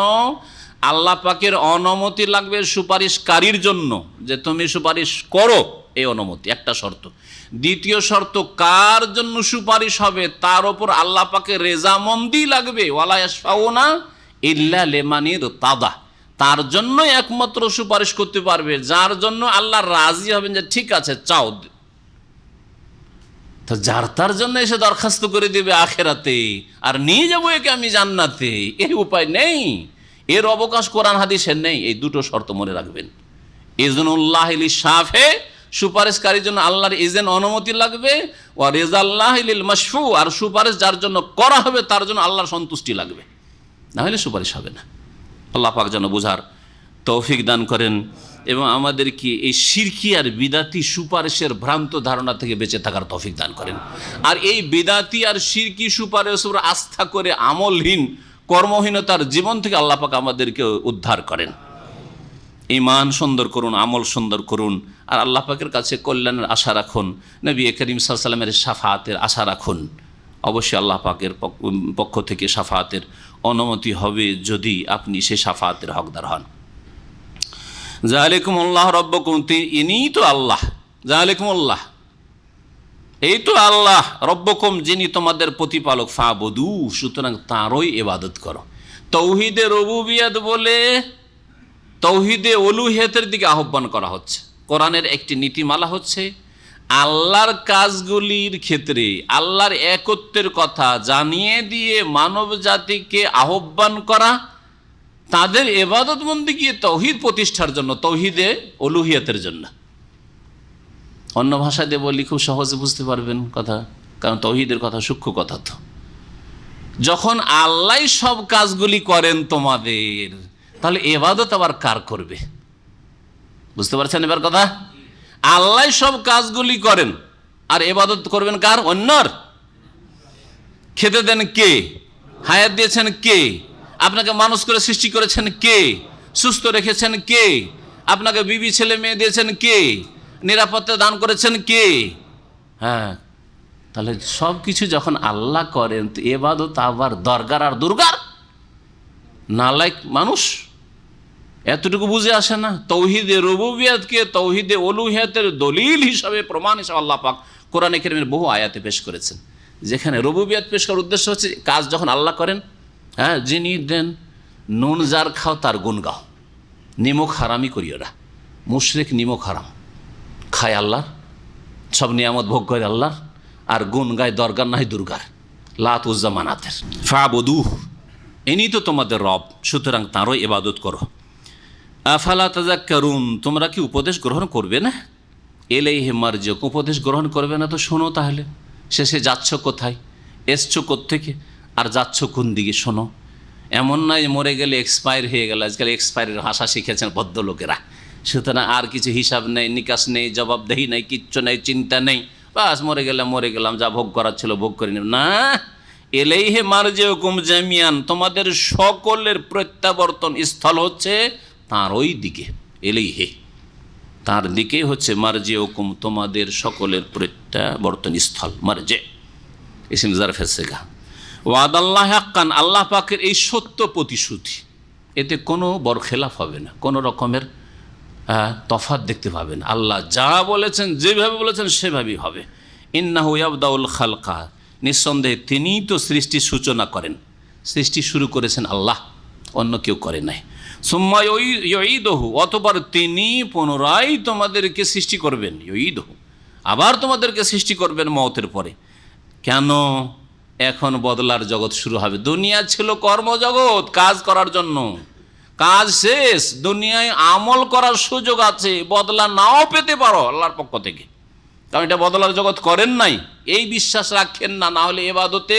আল্লাহ পাকের অনুমতি লাগবে সুপারিশকারীর জন্য, যে তুমি সুপারিশ করো, এই অনুমতি একটা শর্ত। দ্বিতীয় শর্ত, কার জন্য সুপারিশ হবে তার ওপর আল্লাহ পাকের রেজামন্দি লাগবে। ওয়ালা ইয়াশফাউনা ইল্লা লিমানির তাদা, তার জন্য একমাত্র সুপারিশ করতে পারবে যার জন্য আল্লাহ রাজি হবেন যে ঠিক আছে চাও। তো যার তার জন্য এসে দরখাস্ত করে দেবে আখেরাতে আর নিয়ে যাবো একে আমি জান্নাতে, এই উপায় নেই, এর অবকাশ কোরআন হাদিসের নেই। এই দুটো শর্ত মনে রাখবেন। ইজনুল্লাহ লিল শাফে, সুপারিশকারীর জন্য আল্লাহর ইজেন অনুমতি লাগবে। ওয়া রিজাল্লাহ লিল মাশফু, আর সুপারিশ যার জন্য করা হবে তার জন্য আল্লাহর সন্তুষ্টি লাগবে, না হলে সুপারিশ হবে না। আল্লাহ পাক যেন বোঝার তৌফিক দান করেন এবং আমাদেরকে এই শিরকি আর বিদাতি সুপারিশের ভ্রান্ত ধারণা থেকে বেঁচে থাকার তৌফিক দান করেন। আর এই বিদাতি আর শিরকি সুপারিশের উপর আস্থা করে আমলহীন কর্মহীনতার জীবন থেকে আল্লাহ পাক আমাদেরকে উদ্ধার করেন। ঈমান সুন্দর করুন, আমল সুন্দর করুন, আর আল্লাহ পাকের কাছে কল্যাণের আশা রাখুন, নবী করিম সাল্লাল্লাহু আলাইহি ওয়াসাল্লামের শাফাআতের আশা রাখুন। অবশ্যই আল্লাহ পাকের পক্ষ থেকে শাফাআতের অনুমতি হবে যদি আপনি সে শাফাআতের হকদার হন। জালিকুমুল্লাহ রাব্বুকুম, ইনিই তো আল্লাহ। জালিকুমুল্লাহ, এই তো আল্লাহ, রব্বকুম, যিনি তোমাদের প্রতিপালক, ফাবুদু, সুতরাং তাঁরই ইবাদত করো। তৌহিদে রুবুবিয়ত বলে তৌহিদে উলুহিয়তের দিকে আহ্বান করা হচ্ছে। কোরআনের একটি নীতিমালা হচ্ছে আল্লাহর কাজগুলির ক্ষেত্রে আল্লাহর একত্বের কথা জানিয়ে দিয়ে মানব জাতিকে আহ্বান করা, তাদের ইবাদতবন্দিকে তৌহিদ প্রতিষ্ঠার জন্য, তৌহিদে উলুহিয়তের জন্য। অন্য ভাষা দিয়ে বলি খুব সহজে বুঝতে পারবেন কথা, কারণ তৌহিদের কথা সূক্ষ্ম কথা। তো যখন আল্লাহ সব কাজগুলি করেন তোমাদের, তাহলে ইবাদত আবার কার করবে? বুঝতে পারছেন এবার কথা? আল্লাহ সব কাজগুলি করেন আর ইবাদত করবেন কার? অন্যর। খেতে দেন কে? হায়াত দিয়েছেন কে? আপনাকে মানুষ করে সৃষ্টি করেছেন কে? সুস্থ রেখেছেন কে? আপনাকে বিবি ছেলে মেয়ে দিয়েছেন কে? নিরাপত্তা দান করেছেন কে? হ্যাঁ, তাহলে সব কিছু যখন আল্লাহ করেন, তো ইবাদত আবার দরগার আর দুর্গার? নালায়েক মানুষ এতটুকু বুঝে আসে না। তৌহিদে রুবুবিয়তকে তৌহিদে উলুহিয়তের দলিল হিসাবে, প্রমাণ হিসাবে আল্লাহ পাক কোরআনে কারীমের বহু আয়াতে পেশ করেছেন, যেখানে রুবুবিয়ত পেশ করার উদ্দেশ্য হচ্ছে কাজ যখন আল্লাহ করেন, হ্যাঁ, যিনি দেন, নুন যার খাও তার গুণ গাও, নিমক হারামি করিও না। মুশরিক নিমক হারাম খায় আল্লাহর, সব নিয়ামত ভোগ করে আল্লাহর, আর গুণ গায় দরগার নাই দুর্গার, লাত উজ্জা মানাতের। ফাবুদু, ইনি তো তোমাদের রব, সুতরাং তাঁরও ইবাদত করো। আফালা তাযাক্কারুন, তোমরা কি উপদেশ গ্রহণ করবে না? ইলাইহি মারজিউকুম, উপদেশ গ্রহণ করবে না তো শোনো তাহলে, শেষে যাচ্ছ কোথায়, এসছো কোত্থেকে, আর যাচ্ছ কোন দিকে শোনো। এমন নয় মরে গেলে এক্সপায়ার হয়ে গেল। আজকাল এক্সপায়ারের ভাষা শিখেছেন ভদ্রলোকেরা, সুতরাং আর কিছু হিসাব নেই, নিকাশ নেই, জবাবদেহি নেই, কিচ্ছু নেই, চিন্তা নেই, বাস মরে গেলাম মরে গেলাম, যা ভোগ করার ছিল ভোগ করে নিলাম। না, ইলাইহি মারজিউকুম জামিয়ান, তোমাদের সকলের প্রত্যাবর্তন স্থল হচ্ছে তাঁর ওই দিকে। ইলাইহি, তাঁর দিকে হচ্ছে মারজিউকুম, তোমাদের সকলের প্রত্যাবর্তন স্থল। মারজে ইসম জারফে সিগা। ওয়াদাল্লাহি হাক্কান, আল্লাহ পাকের এই সত্য প্রতিশ্রুতি, এতে কোনো বরখেলাফ হবে না, কোনো রকমের তফাৎ দেখতে পাবেন। আল্লাহ যা বলেছেন, যেভাবে বলেছেন সেভাবেই হবে। ইন্নাহু ইয়াবদাউল খালকা, নিঃসন্দেহে তিনিই তো সৃষ্টির সূচনা করেন, সৃষ্টি শুরু করেছেন আল্লাহ, অন্য কেউ করে নাই। সুম্মা ইউঈদুহু, অতঃপর তিনি পুনরায় তোমাদেরকে সৃষ্টি করবেন। ইউঈদুহু, আবার তোমাদেরকে সৃষ্টি করবেন মওতের পরে। কেন? এখন বদলার জগৎ শুরু হবে। দুনিয়া ছিল কর্মজগৎ, কাজ করার জন্য, কাজ শেষ, দুনিয়ায় আমল করার সুযোগ আছে, বদলা নাও পেতে পারো আল্লাহর পক্ষ থেকে, কারণ এটা বদলার জগৎ করেন নাই, এই বিশ্বাস রাখেন না, না হলে এবাদতে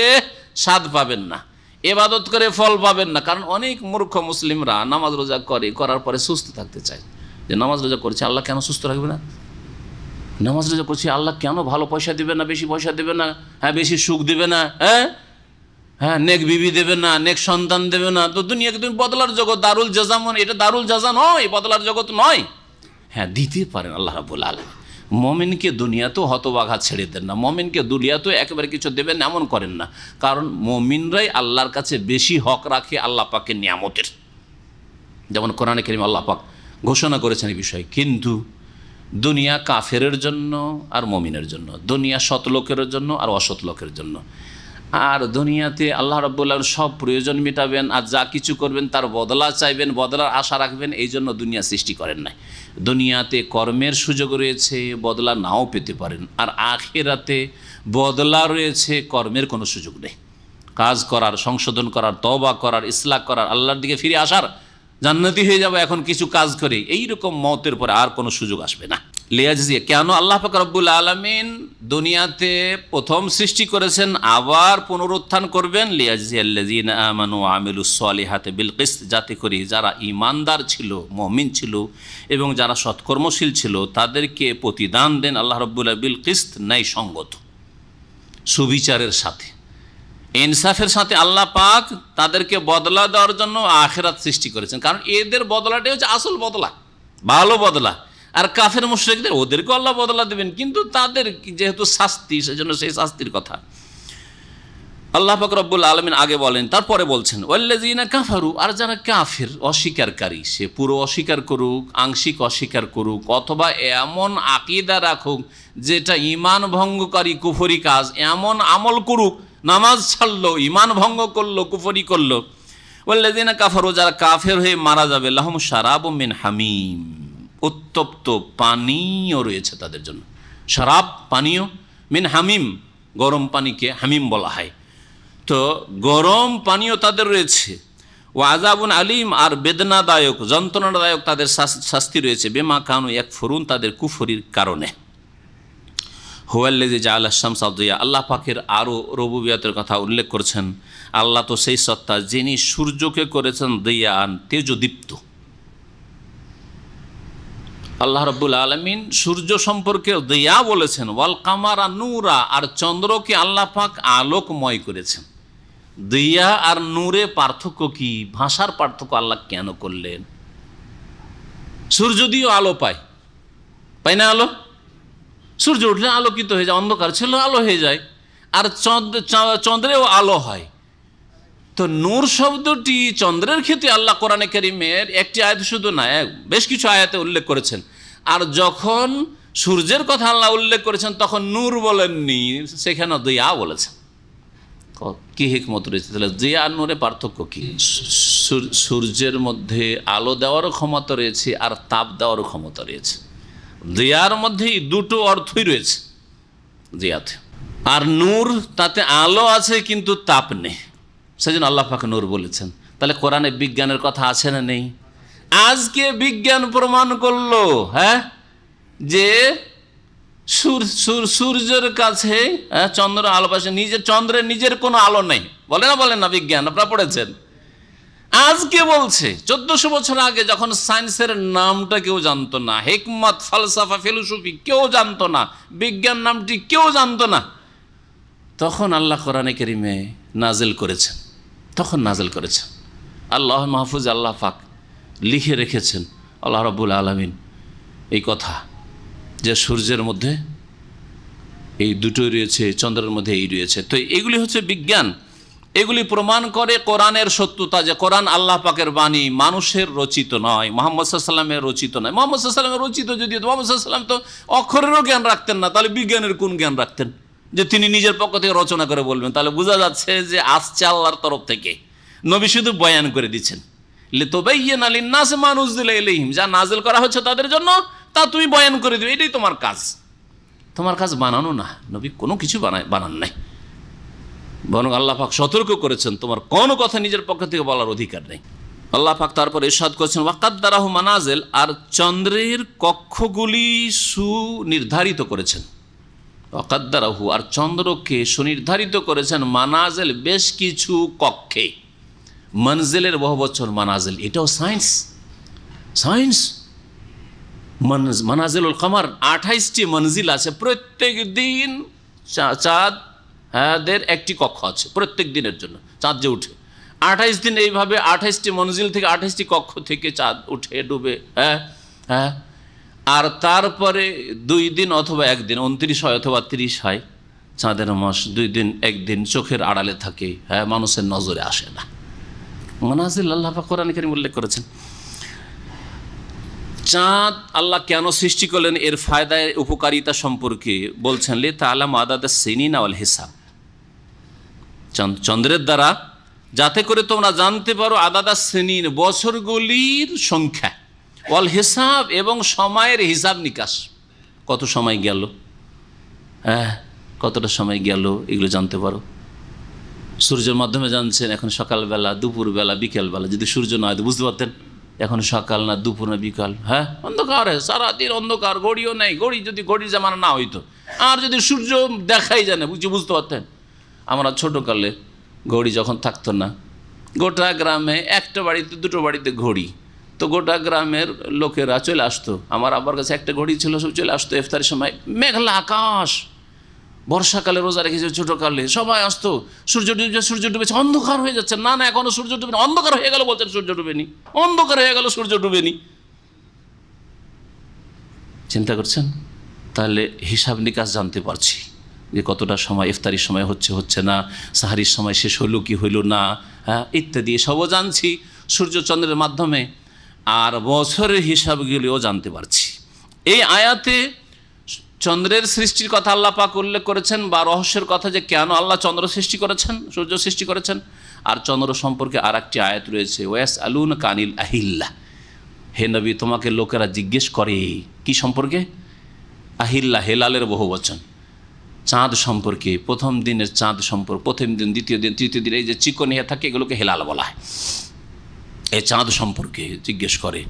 স্বাদ পাবেন না, এবাদত করে ফল পাবেন না। কারণ অনেক মূর্খ মুসলিমরা নামাজ রোজা করার পরে সুস্থ থাকতে চায়, যে নামাজ রোজা করছে আল্লাহ কেন সুস্থ রাখবে না, নামাজ রোজা করছি আল্লাহ কেন ভালো পয়সা দেবে না, বেশি পয়সা দেবে না, হ্যাঁ বেশি সুখ দেবে না, হ্যাঁ নেক বিবি দেবে না, নেক সন্তান দেবে না। তো দুনিয়াকে তুমি বদলার জগৎ, দারুল জাজা, মানে এটা দারুল জাজা নয়, বদলার জগৎ নয়। হ্যাঁ দিতে পারেন আল্লাহ রাব্বুল আলামিন। মুমিনকে দুনিয়াতেও হতবাঘা ছেড়ে দেন না, মুমিনকে দুনিয়াতেও একেবারে কিছু দেবেন এমন করেন না, কারণ মুমিনরাই আল্লাহর কাছে বেশি হক রাখে আল্লাহ পাকের নিয়ামতের, যেমন কোরআনে কারীম আল্লাহ পাক ঘোষণা করেছেন এই বিষয়ে। কিন্তু দুনিয়া কাফেরের জন্য আর মুমিনের জন্য, দুনিয়া সৎ লোকের জন্য আর অসৎ লোকের জন্য। আর দুনিয়াতে আল্লাহ রাব্বুল আলামিন সব প্রয়োজন মেটাবেন, আর যা কিছু করবেন তার বদলা চাইবেন, বদলার আশা রাখবেন, এই জন্য দুনিয়া সৃষ্টি করেন নাই। দুনিয়াতে কর্মের সুযোগ রয়েছে, বদলা নাও পেতে পারেন, আর আখিরাতে বদলা রয়েছে, কর্মের কোনো সুযোগ নেই। কাজ করার, সংশোধন করার, তওবা করার, ইসলাহ করার, আল্লাহর দিকে ফিরে আসার, জান্নাতি হয়ে যাবে এখন কিছু কাজ করে, এইরকম মওতের পরে আর কোনো সুযোগ আসবে না। লিয়াজজিয়া, কেন আল্লাহ পাক রব্বুল আলামিন দুনিয়াতে প্রথম সৃষ্টি করেছেন, আবার পুনরুত্থান করবেন, লিয়াজজিয়াল্লাযিনা আমানু ওয়া আমিলুস সলিহাতি বিল কিসত, যাতে করে যারা ঈমানদার ছিল, মুমিন ছিল এবং যারা সৎকর্মশীল ছিল তাদেরকে প্রতিদান দেন আল্লাহ রব্বুল আলামিন বিল কিসত, ন্যায়সঙ্গত, সুবিচারের সাথে, ইনসাফের সাথে। আল্লাহ পাক তাদেরকে বদলা দেওয়ার জন্য আখিরাত সৃষ্টি করেছেন, কারণ এদের বদলাটাই হচ্ছে আসল বদলা, ভালো বদলা। আর কাফের মুশরিকদের ওদেরকে আল্লাহ বদলা দেবেন, কিন্তু তাদের যেহেতু শাস্তি, সেজন্য সেই শাস্তির কথা আল্লাহ পাক রব্বুল আলামিন আগে বলেন, তারপরে বলছেন ওয়াল্লাযিনা কাফারু, আর যারা কাফির, অস্বীকারী, সে পুরো অস্বীকার করুক, আংশিক অস্বীকার করুক, অথবা এমন আকীদা রাখুক যেটা ঈমান ভঙ্গকারী কুফরি কাজ, এমন আমল করুক, নামাজ ছাড়লো, ঈমান ভঙ্গ করলো, কুফরি করলো। ওয়াল্লাযিনা কাফারু, যারা কাফের হয়ে মারা যাবে, লাহুম শারাবুম মিন হামিম, উত্তপ্ত পানীয় রয়েছে তাদের জন্য। শরাব পানীয়, মিন হামিম, গরম পানিকে হামিম বলা হয়। তো গরম পানীয় তাদের রয়েছে। ও আযাবুন আলিম, আর বেদনাদায়ক, যন্ত্রণাদায়ক তাদের শাস্তি রয়েছে, বিমা কানু ইয়াকফুরুন, তাদের কুফরির কারণে। হুয়াল্লাযী জাআলা আশ-শামসা দিয়া, আল্লাহ পাকের আরও রুবুবিয়তের কথা উল্লেখ করছেন। আল্লাহ তো সেই সত্তা যিনি সূর্যকে করেছেন দিয়ান, তেজদীপ্ত। আল্লাহ রাব্বুল আলামিন সূর্য সম্পর্কে দিয়া বলেছেন, ওয়াল কামারা নূরা, আর চন্দ্রকে আল্লাহ পাক আলোকময় করেছেন। দিয়া আর নূরে পার্থক্য কি? ভাষার পার্থক্য আল্লাহ কেন করলেন? সূর্য দিয়েও আলো পায় না আলো? সূর্য উঠলে আলোকিত হয়ে যায়, অন্ধকার ছিল আলো হয়ে যায়, আর চন্দ্রেও আলো হয়। তো নূর শব্দটি চন্দ্রের ক্ষেত্রে আল্লাহ কোরআনে কারীমের একটি আয়াত শুধু না, বেশ কিছু আয়াতে উল্লেখ করেছেন। আর যখন সূর্যের কথা আল্লাহ উল্লেখ করেছেন তখন নূর বলেননি, সেখানে দিয়া বলেছেন। কি হিকমত রয়েছে? তাহলে দিয়া আর নূরে পার্থক্য কি? সূর্যের মধ্যে আলো দেওয়ারও ক্ষমতা রয়েছে আর তাপ দেওয়ারও ক্ষমতা রয়েছে। দিয়ার মধ্যে দুটো অর্থই রয়েছে দিয়াতে। আর নূর, তাতে আলো আছে কিন্তু তাপ নেই, সেজন্য আল্লাহ পাক নূর বলেছেন। তাহলে কোরআনে বিজ্ঞানের কথা আছে না নেই? আজকে বিজ্ঞান প্রমাণ করলো, হ্যাঁ, যে সূর্যের কাছে চন্দ্র আলো পাশে, চন্দ্রের নিজের কোনো আলো নেই। বলেন না বিজ্ঞান? আপনারা পড়েছেন। আজকে বলছে 1400 বছর আগে, যখন সায়েন্সের নামটা কেউ জানতো না, হিকমত, ফালসাফা, ফিলোসফি কেউ জানতো না, বিজ্ঞান নামটি কেউ জানতো না, তখন আল্লাহ কোরআনে কারীমে নাজিল করেছেন। আল্লাহ মাহফুজ আল্লাহ পাক লিখে রেখেছেন আল্লাহ রাব্বুল আলামিন এই কথা, যে সূর্যের মধ্যে এই দুটোই রয়েছে, চন্দ্রের মধ্যে এই রয়েছে। তো এগুলি হচ্ছে বিজ্ঞান। এগুলি প্রমাণ করে কোরআনের সত্যতা, যে কোরআন আল্লাহ পাকের বাণী, মানুষের রচিত নয়, মুহাম্মদ সাল্লাল্লাহু আলাইহি ওয়াসাল্লামের রচিত নয়। মুহাম্মদ সাল্লাল্লাহু আলাইহি ওয়াসাল্লামের রচিত যদি হতো, মুহাম্মদ সাল্লাল্লাহু আলাইহি ওয়াসাল্লাম তো অক্ষরেরও জ্ঞান রাখতেন না, তাহলে বিজ্ঞানের কোন জ্ঞান রাখতেন যে তিনি নিজের পক্ষ থেকে রচনা করে বলবেন? তাহলে বোঝা যাচ্ছে যে আসছে আল্লাহর তরফ থেকে। নবী শুধু বয়ান করে দিচ্ছেন, লিতুবাইয়িনা লিন-নাসি মা নুযিলা ইলাইহিম, যা নাজিল করা হচ্ছে তাদের জন্য তা তুমি বয়ান করে দিও, এটাই তোমার কাজ। তোমার কাজ বানানো না, নবী কোনো কিছু বানান নাই, বরং আল্লাহ পাক সতর্ক করেছেন তোমার কোনো কথা নিজের পক্ষ থেকে বলার অধিকার নেই। আল্লাহ পাক তারপর ইরশাদ করেছেন ওয়াকাদ্দারাহু মানাজিল, আর চন্দ্রের কক্ষগুলি সুনির্ধারিত করেছেন। ওয়াকাদ্দারাহু, আর চন্দ্রকে সুনির্ধারিত করেছেন মানাজিল, বেশ কিছু কক্ষে। মনজিলের বহুবচন মানাজিল, এটাও সায়েন্স। সায়েন্স মানাজিলুল কমার 28টি মনজিল আছে। প্রত্যেক দিন চাঁদের একটি কক্ষ আছে প্রত্যেক দিনের জন্য। চাঁদ যে উঠে 28 দিন এইভাবে 28টি মনজিল থেকে 28টি কক্ষ থেকে চাঁদ উঠে ডুবে। হ্যাঁ, আর তারপরে 2 দিন অথবা 1 দিন 29 হয় অথবা 30 হয় চাঁদের মাস। 2 দিন 1 দিন চোখের আড়ালে থাকে, হ্যাঁ, মানুষের নজরে আসে না। মানাজিল আল্লাহ পাক কোরআনে কারীমে উল্লেখ করেছেন। চাঁদ আল্লাহ কেন সৃষ্টি করলেন এর ফায়দায় উপকারিতা সম্পর্কে বলছেন লি তাআলাম আদাদাস সিনিন ওয়াল হিসাব, চন্দ্রের দ্বারা যাতে করে তোমরা জানতে পারো আদাদাস সিনিন, বছরগুলির সংখ্যা, ওয়াল হিসাব, এবং সময়ের হিসাব নিকাশ, কত সময় গেল, হ্যাঁ, কতটা সময় গেল, এগুলো জানতে পারো। সূর্যের মাধ্যমে জানছেন এখন সকালবেলা, দুপুরবেলা, বিকেলবেলা। যদি সূর্য না হয় তো বুঝতে পারতেন এখন সকাল না দুপুর না বিকাল। হ্যাঁ, অন্ধকার, সারাদিন অন্ধকার, ঘড়িও নেই। ঘড়ির জামানা না হইতো, আর যদি সূর্য দেখাই যায় না বুঝতে পারতেন। আমরা ছোটোকালে ঘড়ি যখন থাকতো না, গোটা গ্রামে একটা বাড়িতে 2টো বাড়িতে ঘড়ি, তো গোটা গ্রামের লোকেরা চলে আসতো। আমার আব্বার কাছে একটা ঘড়ি ছিল, সব চলে আসতো ইফতারের সময়। মেঘলা আকাশ, বর্ষাকালে রোজা রেখেছে ছোটোকালে, সবাই আসতো। সূর্য ডুবেছে, অন্ধকার হয়ে যাচ্ছে। না এখনো সূর্য ডুবেনি। অন্ধকার হয়ে গেল বলছেন সূর্য ডুবেনি, অন্ধকার হয়ে গেল সূর্য ডুবেনি। চিন্তা করছেন? তাহলে হিসাব নিকাশ জানতে পারছি যে কতটা সময়, ইফতারির সময় হচ্ছে না, সাহারির সময় শেষ হইল কি হইল না, হ্যাঁ, ইত্যাদি সবও জানছি সূর্যচন্দ্রের মাধ্যমে। আর বছরের হিসাবগুলিও জানতে পারছি। এই আয়াতে চন্দ্রের সৃষ্টির কথা আল্লাহ পাক উল্লেখ করেছেন, বা রহস্যের কথা যে কেন আল্লাহ চন্দ্র সৃষ্টি করেছেন, সূর্য সৃষ্টি করেছেন। আর চন্দ্র সম্পর্কে আর একটি আয়াত রয়েছে, ওয়াস আলুন কানিল আহিল্লা, হে নবী তোমাকে লোকেরা জিজ্ঞেস করে কি সম্পর্কে? আহিল্লা, হেলালের বহুবচন, চাঁদ সম্পর্কে। প্রথম দিনের চাঁদ সম্পর্কে, প্রথম দিন, দ্বিতীয় দিন, তৃতীয় দিন, এই যে চিকন হয়ে থাকে এগুলোকে হেলাল বলা হয়। এই চাঁদ সম্পর্কে জিজ্ঞেস করে।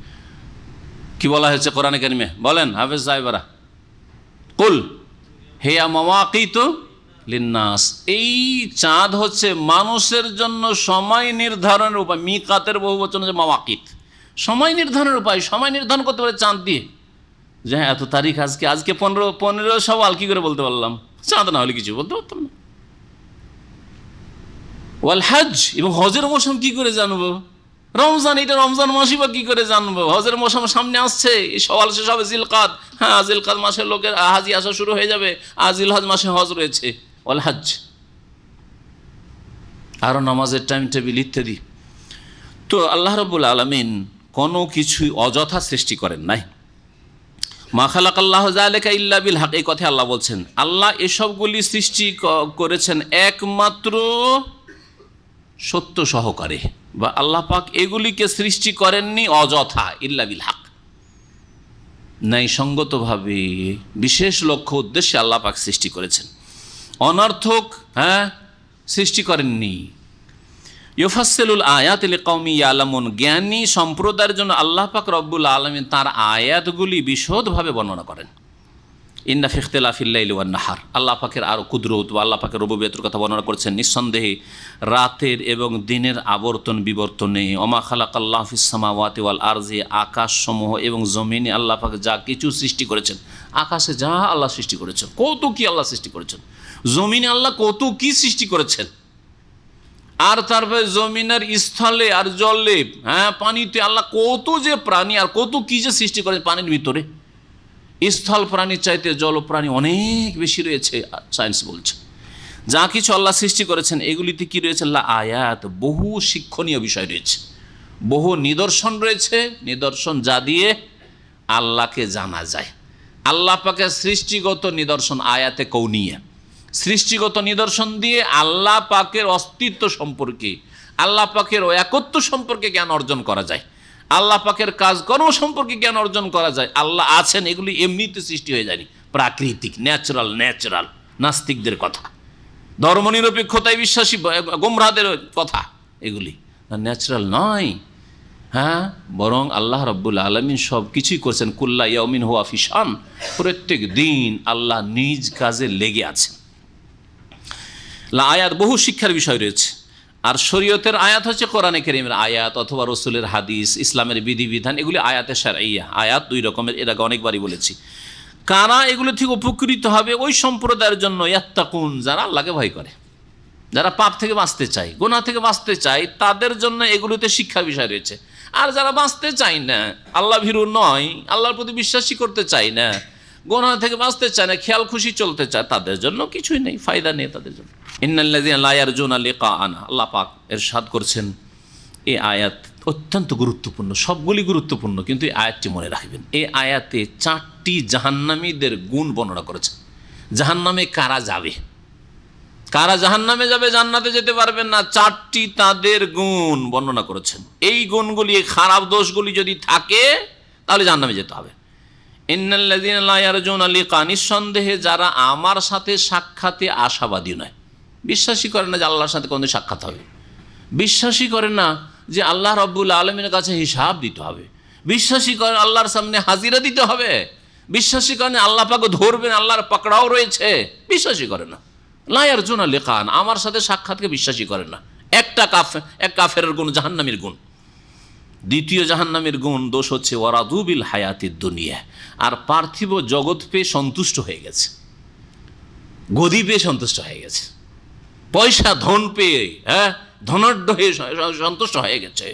কি বলা হয়েছে কোরআনে কারিমে? বলেন হাফেজ সাহেবরা। কুল হেয়া মাওয়াকিতু লিন্নাস, এই চাঁদ হচ্ছে মানুষের জন্য সময় নির্ধারণের উপায়। মিকাতের বহুবচন যে মাওয়াকিত, সময় নির্ধারণের উপায়। সময় নির্ধারণ করতে পারে চাঁদ দিয়ে, যে হ্যাঁ এত তারিখ, আজকে 15 সওয়াল, কি করে বলতে পারলাম? চাঁদ না হলে কিছু বলতে পারতাম না। ওয়াল হজ, এবং হজের মৌসুম কি করে জানবো? রমজান, এটা রমজান মাসই বা কি করে জানবো? হজের মৌসুম সামনে আসছে, এই সওয়াল শেষ হবে জিলকাদ। হ্যাঁ, জিলকাদ মাসে লোকের হাজি আসা শুরু হয়ে যাবে, আর জিলহজ মাসে হজ রয়েছে। ওয়াল হজ, আরও নামাজের টাইম টেবিল ইত্যাদি। তো আল্লাহ রাব্বুল আলামিন কোনো কিছুই অযথা সৃষ্টি করেন নাই। মা খালাকাল্লাহু যালিকা ইল্লা বিল হক, এই কথা আল্লাহ বলছেন। আল্লাহ এসবগুলি সৃষ্টি করেছেন একমাত্র সত্য সহকারে, বা আল্লাহ পাক এগুলিকে সৃষ্টি করেননি অযথা, ইল্লা বিল হক, ন্যায়সঙ্গতভাবে বিশেষ লক্ষ্য উদ্দেশ্যে আল্লাহ পাক সৃষ্টি করেছেন, অনর্থক সৃষ্টি করেননি। ইউফাসসিলুল আয়াতি লিকাওমি ইয়ালামুন, জ্ঞানী সম্প্রদায়ের জন্য আল্লাহ পাক রব্বুল আলামিন তার আয়াতগুলি বিশদভাবে বর্ণনা করেন। ইন্না ফি ইখতিলাফিল লাইলি ওয়ান নাহার, আল্লাহ পাকের আরও কুদরত বা আল্লাহ পাকের রুবুবিয়তের কথা বর্ণনা করেছেন। নিঃসন্দেহে রাতের এবং দিনের আবর্তন বিবর্তনে, ওমা খালাকাল্লাহু ফিস সামাওয়াতি ওয়াল আরজি, আকাশসমূহ এবং জমিনে আল্লাহ পাক যা কিছু সৃষ্টি করেছেন, আকাশে যা আল্লাহ সৃষ্টি করেছেন, কত কি আল্লাহ সৃষ্টি করেছেন, জমিনে আল্লাহ কত কি সৃষ্টি করেছেন, আর তারপরে জমিনের স্থলে আর জলে, হ্যাঁ, পানিতে আল্লাহ কত যে প্রাণী আর কত কি যে সৃষ্টি করেন। পানির ভিতরে স্থল প্রাণীর চাইতে জল প্রাণী অনেক বেশি রয়েছে, সায়েন্স বলছে। যা কিছু আল্লাহ সৃষ্টি করেছেন এগুলিতে কি রয়েছে? আল্লাহ আয়াত, বহু শিক্ষণীয় বিষয় রয়েছে, বহু নিদর্শন রয়েছে, নিদর্শন যা দিয়ে আল্লাহকে জানা যায়। আল্লাহ পাকের সৃষ্টিগত নিদর্শন আয়াতে কৌনিয়া, সৃষ্টিগত নিদর্শন দিয়ে আল্লাহ পাকের অস্তিত্ব সম্পর্কে, আল্লাহ পাকের একত্ব সম্পর্কে জ্ঞান অর্জন করা যায়, আল্লাহ পাকের কাজকর্ম সম্পর্কে জ্ঞান অর্জন করা যায়। আল্লাহ আছেন, এগুলি এমনিতে সৃষ্টি হয়ে যায়নি, প্রাকৃতিক, ন্যাচারাল। নাস্তিকদের কথা, ধর্মনিরপেক্ষতায় বিশ্বাসী গোমরাহদের কথা, এগুলি ন্যাচারাল নয়। হ্যাঁ, বরং আল্লাহ রাব্বুল আলামিন সব কিছুই করছেন। কুল্লা ইয়াউমিন হুয়া ফি শান, প্রত্যেক দিন আল্লাহ নিজ কাজে লেগে আছেন। আয়াত বহু শিক্ষার বিষয় রয়েছে। আর শরীয়তের আয়াত হচ্ছে কোরআনে কারীমের আয়াত অথবা রসুলের হাদিস, ইসলামের বিধিবিধান, এগুলি আয়াতে শারঈয়া। আয়াত দুই রকমের, এর আগে অনেকবারই বলেছি। কারা এগুলো থেকে উপকৃত হবে? ওই সম্প্রদায়ের জন্য, ইয়াত্তাকুন, যারা আল্লাহকে ভয় করে, যারা পাপ থেকে বাঁচতে চায়, গুনাহ থেকে বাঁচতে চায়, তাদের জন্য এগুলোতে শিক্ষার বিষয় রয়েছে। আর যারা বাঁচতে চায় না, আল্লাহ ভীরু নয়, আল্লাহর প্রতি বিশ্বাসী করতে চায় না, গুনাহ থেকে বাঁচতে চায় না, খেয়াল খুশি চলতে চায়, তাদের জন্য কিছুই নেই, ফায়দা নেই তাদের জন্য। ইন্নাল্লাযীনা লা ইয়ারজুনা লিকাআনা, আল্লাহ পাক ইরশাদ করছেন। এই আয়াত অত্যন্ত গুরুত্বপূর্ণ, সবগুলি গুরুত্বপূর্ণ, কিন্তু এই আয়াতটি মনে রাখবেন। এই আয়াতে 4টি জাহান্নামীদের গুণ বর্ণনা করেছে। জাহান্নামে কারা যাবে, কারা জাহান্নামে যাবে, জান্নাতে যেতে পারবেন না, 4টি তাদের গুণ বর্ণনা করেছেন। এই গুণগুলি, খারাপ দোষগুলি যদি থাকে তাহলে জাহান্নামে যেতে হবে। ইন্নাল্লাযীনা লা ইয়ারজুনা লিকা, নিঃসন্দেহে যারা আমার সাথে সাক্ষাতে আশাবাদী নয়, বিশ্বাসই করে না যে আল্লাহর সাথে কোনদিন সাক্ষাৎ হবে, বিশ্বাসই করে না যে আল্লাহ রাব্বুল আলামিনের কাছে হিসাব দিতে হবে, বিশ্বাসই করে আল্লাহর সামনে হাজিরা দিতে হবে, বিশ্বাসই করে আল্লাহ পাক ধরবেন, আল্লাহর পাকড়াও রয়েছে, বিশ্বাসই করে না। লা ইয়ারজুনা লিকান, আমার সাথে সাক্ষাৎকে বিশ্বাসই করে না। এক কাফেরের গুণ, জাহান্নামীর গুণ। দ্বিতীয় জাহান্নামীর গুণ, দোষ হচ্ছে ওয়ারাদু বিল হায়াতিদ দুনিয়া, আর পার্থিব জগৎ পেয়ে সন্তুষ্ট হয়ে গেছে, গদি পেয়ে সন্তুষ্ট হয়ে গেছে, পয়সা ধন পেয়ে, হ্যাঁ, ধনাঢ্য হয়ে সন্তুষ্ট হয়ে গেছে,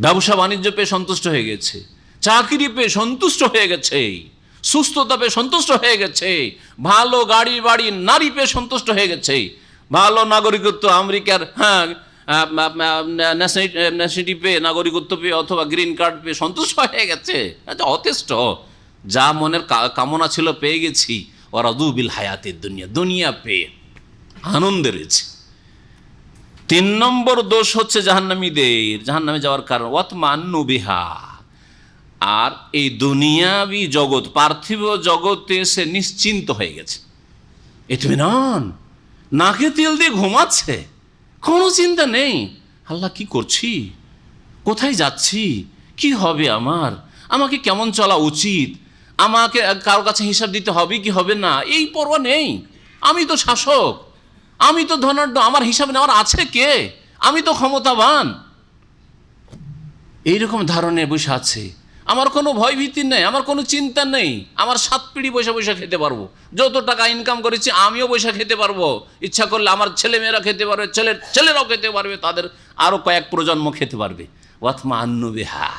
ব্যবসা বাণিজ্য পেয়ে সন্তুষ্ট হয়ে গেছে, চাকরি পেয়ে সন্তুষ্ট হয়ে গেছে, সুস্থতা পেয়ে সন্তুষ্ট হয়ে গেছে, ভালো গাড়ি বাড়ি নারী পেয়ে সন্তুষ্ট হয়ে গেছে, ভালো নাগরিকত্ব, আমেরিকার ন্যাশনালিটি পেয়ে, নাগরিকত্ব পেয়ে অথবা গ্রিন কার্ড পেয়ে সন্তুষ্ট হয়ে গেছে, যথেষ্ট, যা মনের কামনা ছিল পেয়ে গেছি। ওয়ারাদু বিল হায়াতিদ দুনিয়া, দুনিয়া পেয়ে আনন্দে রয়েছে। 3 নম্বর দোষ হচ্ছে জাহান্নামীদের, জাহান্নামে যাওয়ার কারণ ওয়াতমান্নু বিহা, আর এই দুনিয়াবি জগৎ, পার্থিব জগতে সে নিশ্চিন্ত হয়ে গেছে, ইতমিনান, নাকে তেল দিয়ে ঘুমাচ্ছে, কোনো চিন্তা নেই, আল্লাহ কি করছি, কোথায় যাচ্ছি, কি হবে আমার, আমাকে কেমন চলা উচিত, আমাকে কারোর কাছে হিসাব দিতে হবে কি হবে না, এই পরোয়া নেই, আমি তো শাসক, আমি তো ধনাঢ্য, আমার হিসাব নেওয়ার আছে কে, আমি তো ক্ষমতাবান, এইরকম ধারণে বসে আছে। আমার কোনো ভয় ভীতি নেই, আমার কোনো চিন্তা নেই, আমার 7 পিঁড়ি পয়সা পয়সা খেতে পারবো, যত টাকা ইনকাম করেছি আমিও পয়সা খেতে পারবো, ইচ্ছা করলে আমার ছেলেমেয়েরা খেতে পারবে, ছেলেরাও খেতে পারবে, তাদের আরও কয়েক প্রজন্ম খেতে পারবে। ওয়াতমান্নু বিহা,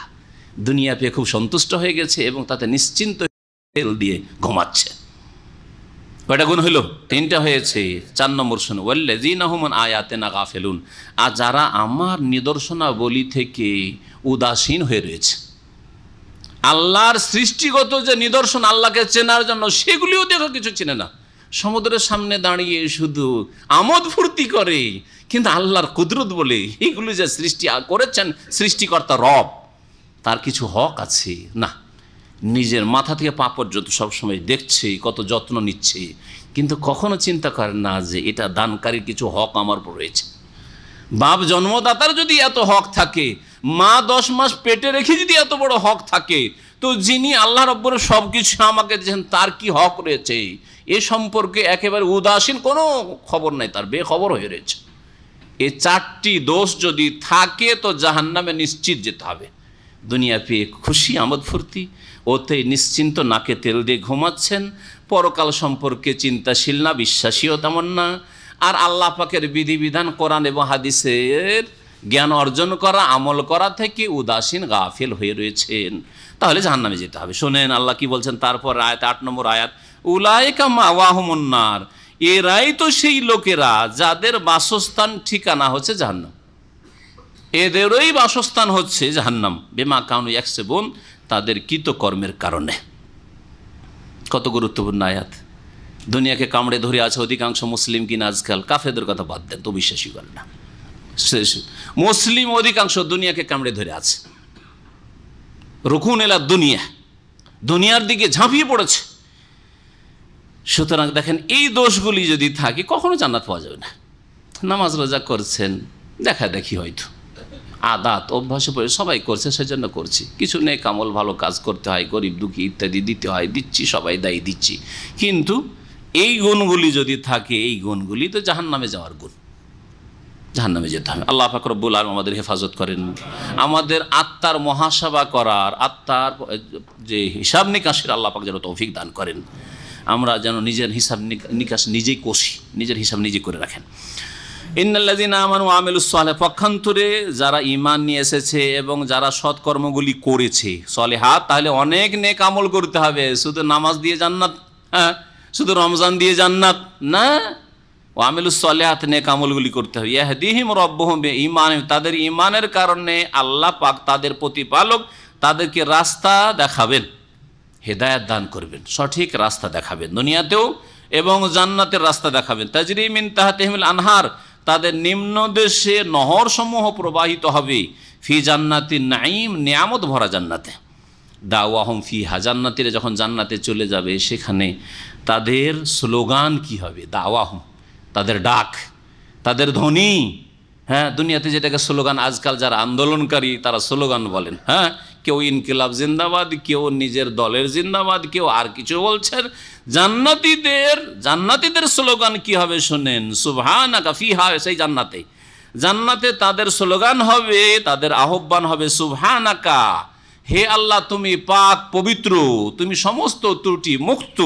দুনিয়া পেয়ে খুব সন্তুষ্ট হয়ে গেছে এবং তাতে নিশ্চিন্ত তেল দিয়ে ঘুমাচ্ছে। কয়টা গুণ হইল? 3টা হয়েছে। 4 নম্বর শুনো, ওয়াল্লাযীনা হুম আন আয়াতিনা গাফিলুন, আর যারা আমার নিদর্শনাবলী থেকে উদাসীন হয়ে রয়েছে, আল্লাহর সৃষ্টিগত যে নিদর্শন, আল্লাহকে চেনার জন্য, সেগুলিও দেখো কিছু চেনে না, সমুদ্রের সামনে দাঁড়িয়ে শুধু আমোদ ফুর্তি করে, কিন্তু আল্লাহর কুদরত বলে এইগুলি যে সৃষ্টি করেছেন সৃষ্টিকর্তা রব, তার কিছু হক আছে না, নিজের মাথা থেকে পা পর্যন্ত সবসময় দেখছে, কত যত্ন নিচ্ছে, কিন্তু কখনো চিন্তা করে না যে এটা দানকারীর কিছু হক আমার উপর রয়েছে। বাপ জন্মদাতার যদি এত হক থাকে, মা 10 মাস পেটে রেখে যদি এত বড় হক থাকে, তো যিনি আল্লাহ রব্বুর সব কিছু আমাকে দিয়েছেন তার কি হক রয়েছে, এ সম্পর্কে একেবারে উদাসীন, কোনো খবর নাই, তার বেখবর হয়ে রয়েছে। এই 4টি দোষ যদি থাকে তো জাহান্নামে নিশ্চিত যেতে হবে। দুনিয়া পেয়ে খুশি, আমোদ ফুর্তি, ওতে নিশ্চিন্ত, নাকে তেল দিয়ে ঘুমাচ্ছেন, পরকাল সম্পর্কে চিন্তাশীল না, বিশ্বাসীও তেমন না, আর আল্লাহ পাকের বিধিবিধান, কোরআন এবং হাদিসের জ্ঞান অর্জন করা, আমল করা থেকে উদাসীন, গাফিল হয়ে রয়েছেন, তাহলে জাহান্নামে যেতে হবে। শোনেন আল্লাহ কি বলছেন তারপর আয়াত, 8 নম্বর আয়াত, উলাইকা মাওয়াহুমুন নার, এরাই তো সেই লোকেরা যাদের বাসস্থান, ঠিকানা হচ্ছে জাহান্নাম, এদেরই বাসস্থান হচ্ছে জাহান্নাম, বিমা কানু ইয়াকসিবুন, তাদের কৃতকর্মের কারণে। কত গুরুত্বপূর্ণ আয়াত। দুনিয়াকে কামড়ে ধরে আছে অধিকাংশ মুসলিম, কিনা আজকাল কাফেরদের কথা বাদ দেন তো, বিশ্বাসী করে না, মুসলিম অধিকাংশ দুনিয়াকে কামড়ে ধরে আছে, রুকুন এলা দুনিয়া, দুনিয়ার দিকে ঝাঁপিয়ে পড়েছে। সুতরাং দেখেন, এই দোষগুলি যদি থাকে কখনো জান্নাত পাওয়া যাবে না। নামাজ রোজা করছেন, দেখা দেখি হয়তো, আদাত অভ্যাসে পড়ে সবাই করছে, সেজন্য করছি। কিছু নেই, কামল ভালো কাজ করতে হয়, গরিব দুঃখী ইত্যাদি দিতে হয়, দিচ্ছি, সবাই দায়ী দিচ্ছি। কিন্তু এই গুণগুলি যদি থাকে, এই গুণগুলি তো জাহান্নামে যাওয়ার গুণ, জাহান্নামে যেতে হবে। আল্লাহ পাক রব্বুল আলামিন আমাদের হেফাজত করেন। আমাদের আত্মার মহাসভা করার, আত্মার যে হিসাব নিকাশের আল্লাহ পাক যেন তৌফিক দান করেন। আমরা যেন নিজের হিসাব নিকাশ নিজেই কষি, নিজের হিসাব নিজে করে রাখেন। ইন্নাল্লাযীনা আমানু ওয়া আমিলুস সালিহাত, পক্ষান্তরে যারা ঈমান নিয়ে এসেছে এবং যারা সৎকর্মগুলি করেছে, সলিহাত, তাহলে অনেক নেক আমল করতে হবে। শুধু নামাজ দিয়ে জান্নাত, হ্যাঁ, শুধু রমজান দিয়ে জান্নাত না, ওয়া আমিলুস সালিহাত, নেক আমলগুলি করতে হবে। ইয়াহদিহিম রাব্বুহুম বিঈমানিহিম, তাদের ঈমানের কারণে আল্লাহ পাক তাদের প্রতিপালক তাদেরকে রাস্তা দেখাবেন, হেদায়েত দান করবেন, সঠিক রাস্তা দেখাবেন দুনিয়াতেও এবং জান্নাতের রাস্তা দেখাবেন। তাজরি মিন তাহতিহিল আনহার, তাদের নিম্ন দেশে নহর সমূহ প্রবাহিত হবে। ফি জান্নাতিন নাঈম, নিয়ামত ভরা জান্নাতে। দাওয়াহুম ফিহা, জান্নাতীরা যখন জান্নাতে চলে যাবে সেখানে তাদের স্লোগান কি হবে? দাওয়াহুম, তাদের ডাক, তাদের ধ্বনি। হ্যাঁ, দুনিয়াতে যেটাকে স্লোগান, আজকাল যারা আন্দোলনকারী তারা স্লোগান বলেন। হ্যাঁ, কেউ ইনকিলাব জিন্দাবাদ, কেউ নিজের দলের জিন্দাবাদ, কেউ আর কিছু বলছেন। জান্নাতীদের স্লোগান কি হবে শোনেন, সুবহানাকা ফিহা, সেই জান্নাতে তাদের স্লোগান হবে, তাদের আহ্বান হবে, সুবহানাকা, হে আল্লাহ তুমি পাক পবিত্র, তুমি সমস্ত ত্রুটি মুক্ত।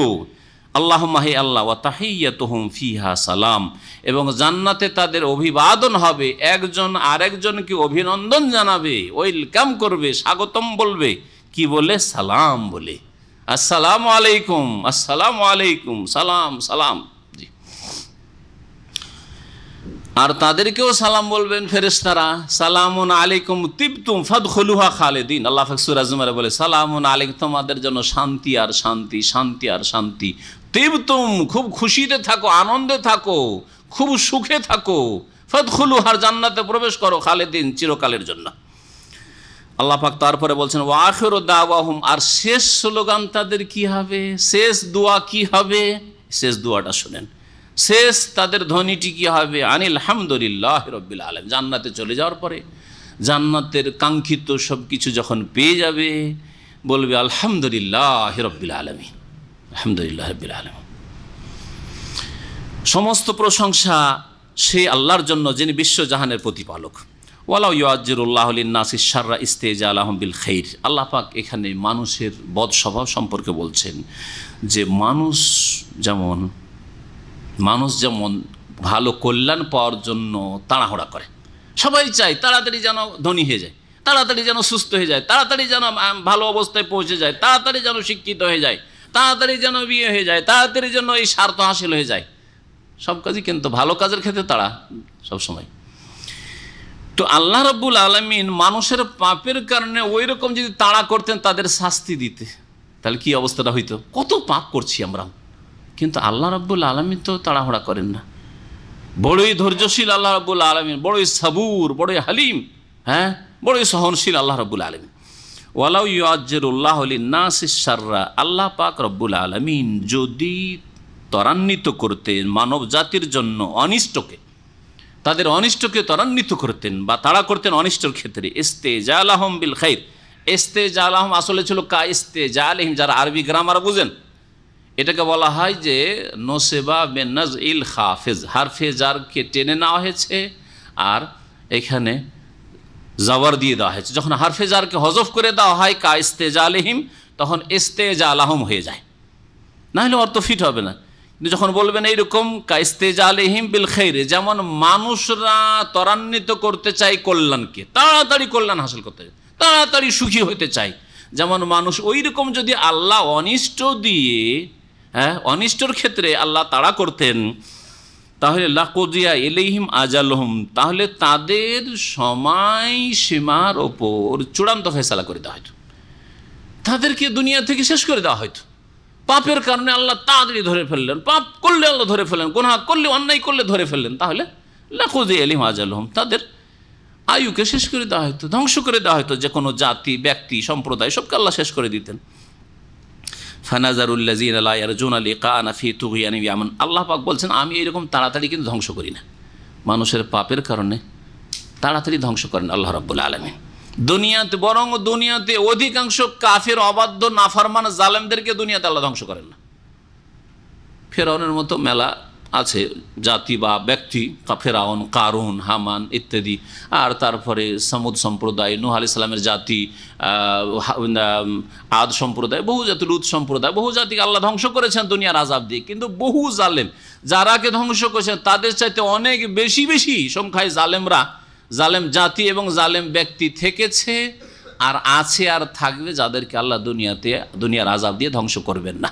আল্লাহুম্মা, হে আল্লাহ, ওয়া তাহিয়্যাতুহুম ফিহা সালাম, এবং জান্নাতে তাদের অভিবাদন হবে, একজন আরেকজনকে অভিনন্দন জানাবে, ওয়েলকাম করবে, স্বাগতম বলবে, কি বলে? সালাম বলে, আসসালামু আলাইকুম, আসসালামু আলাইকুম, সালাম সালাম। জি, আর তাদেরকেও সালাম বলবেন ফেরেশতারা, সালামুন আলাইকুম তিবতুম ফাদখুলুহা খালিদিন। আল্লাহ পাক সূরা জুমারে বলে, সালামুন আলাইকুম, তোমাদের জন্য শান্তি আর শান্তি, শান্তি আর শান্তি। তিবতুম, খুব খুশিতে থাকো, আনন্দে থাকো, খুব সুখে থাকো। ফাদখুলুহার, জান্নাতে প্রবেশ করো, খালিদিন, চিরকালের জন্য। আল্লাহ পাক তারপরে বলছেন, ওয়া আখিরু দাওয়াহুম, আর শেষ স্লোগান তাদের কি হবে, শেষ দোয়া কি হবে? শেষ দোয়াটা শুনেন, শেষ তাদের ধ্বনিটি কি হবে? আনিল হামদুলিল্লাহি রাব্বিল আলামিন। জান্নাতে চলে যাওয়ার পরে জান্নাতের কাঙ্ক্ষিত সব কিছু যখন পেয়ে যাবে, বলবে আলহামদুলিল্লাহি রাব্বিল আলামিন, আলহামদুলিল্লাহি রাব্বিল আলামিন। সমস্ত প্রশংসা সেই আল্লাহর জন্য, যিনি বিশ্বজাহানের প্রতিপালক। ওয়ালাউ ইউআজ্জিরুল্লাহু লিন-নাসি শাররা ইস্তিজালাহুম বিল খাইর। আল্লাহ পাক এখানে মানুষের বদ স্বভাব সম্পর্কে বলছেন যে মানুষ যেমন ভালো কল্যাণ পাওয়ার জন্য তাড়াহুড়া করে, সবাই চায় তাড়াতাড়ি যেন ধনী হয়ে যায়, তাড়াতাড়ি যেন সুস্থ হয়ে যায়, তাড়াতাড়ি যেন ভালো অবস্থায় পৌঁছে যায়, তাড়াতাড়ি যেন শিক্ষিত হয়ে যায়, তাড়াতাড়ি যেন বিয়ে হয়ে যায়, তাড়াতাড়ি যেন এই স্বার্থ হাসিল হয়ে যায়। সব কাজই কিন্তু ভালো কাজের ক্ষেত্রে তাড়া সবসময়। তো আল্লাহ রাব্বুল আলামিন মানুষের পাপের কারণে ওই রকম যদি তাড়া করতেন তাদের শাস্তি দিতে, তাহলে কি অবস্থাটা হইতো? কত পাপ করছি আমরা, কিন্তু আল্লাহ রাব্বুল আলামিন তো তাড়াহুড়া করেন না। বড়ই ধৈর্যশীল আল্লাহ রাব্বুল আলামিন, বড়ই সাবুর, বড়ই হালিম, হ্যাঁ, বড়ই সহনশীল আল্লাহ রাব্বুল আলামিন। ওয়ালাউ ইউআজ্জিরুল্লাহু লিন-নাসি শাররা, আল্লাহ পাক রব্বুল আলামিন যদি ত্বরান্বিত করতেন মানব জাতির জন্য অনিষ্টকে, তাদের অনিষ্টকে ত্বরান্বিত করতেন বা তাড়া করতেন অনিষ্টর ক্ষেত্রে, ইস্তেজালাহুম বিল খাইর। ইস্তেজালাহুম আসলে ছিল কা ইস্তেজালিহিম, যারা আরবি গ্রামার বুঝেন এটাকে বলা হয় যে নোসেবা বেনাজ ইল হাফেজ, হারফে জারকে টেনে নেওয়া হয়েছে আর এখানে জাওয়ার দিয়ে দেওয়া হয়েছে। যখন হারফে জারকে হজফ করে দেওয়া হয় কা ইস্তেজালিহিম, তখন ইস্তেজালাহুম হয়ে যায়, না হলে অর্থ ফিট হবে না। কিন্তু যখন বলবেন এইরকম কা ইস্তেজালিহিম বিল খাইরে, যেমন মানুষরা ত্বরান্বিত করতে চায় কল্যাণকে, তাড়াতাড়ি কল্যাণ হাসিল করতে চায়, তাড়াতাড়ি সুখী হতে চায়, যেমন মানুষ ওই রকম যদি আল্লাহ অনিষ্ট দিয়ে, হ্যাঁ, অনিষ্টর ক্ষেত্রে আল্লাহ তাড়া করতেন, তাহলে লাকুদিয়া ইলাইহিম আজালহুম, তাহলে তাদের সময় সীমার ওপর চূড়ান্ত ফয়সালা করে দেওয়া হয়তো, তাদেরকে দুনিয়া থেকে শেষ করে দেওয়া হয়তো। পাপের কারণে আল্লাহ তাড়াতাড়ি ধরে ফেললেন, পাপ করলে আল্লাহ ধরে ফেললেন, গুনাহ করলে, অন্যায় করলে ধরে ফেললেন, তাহলে লাকুদিয়া ইলাইহিম আজালহুম, তাদের আয়ুকে শেষ করে দেওয়া হয়তো, ধ্বংস করে দেওয়া হয়তো। যে কোনো জাতি, ব্যক্তি, সম্প্রদায় সবকে আল্লাহ শেষ করে দিতেন। ফানাজারুল্লাযীনা লা ইয়ারজুনা লিকাআনা ফি তুগয়ানিহিম ইয়ামাহুন। আল্লাহ পাক বলছেন আমি এরকম তাড়াতাড়ি কিন্তু ধ্বংস করি না, মানুষের পাপের কারণে তাড়াতাড়ি ধ্বংস করেন আল্লাহ রাব্বুল আলামিন। দুনিয়াতে বরং দুনিয়াতে অধিকাংশ কাফের, অবাধ্য, নাফরমান, জালেমদেরকে দুনিয়াতে আল্লাহ ধ্বংস করেন না। ফেরাউনের মতো মেলা আছে জাতি বা ব্যক্তি, ফেরাউন, কারুন, হামান ইত্যাদি। আর তারপরে সামুদ সম্প্রদায়, নূহ আলাইহিস সালামের জাতি, আদ সম্প্রদায়, বহু জাতি, লুত সম্প্রদায়, বহু জাতিকে আল্লাহ ধ্বংস করেছেন দুনিয়ার আযাব দিয়ে। কিন্তু বহু জালেম যারাকে ধ্বংস করেছেন তাদের চাইতে অনেক বেশি বেশি সংখ্যায় জালেমরা, জালেম জাতি এবং জালেম ব্যক্তি থেকেছে আর আছে আর থাকবে, যাদেরকে আল্লাহ দুনিয়ার আযাব দিয়ে ধ্বংস করবেন না।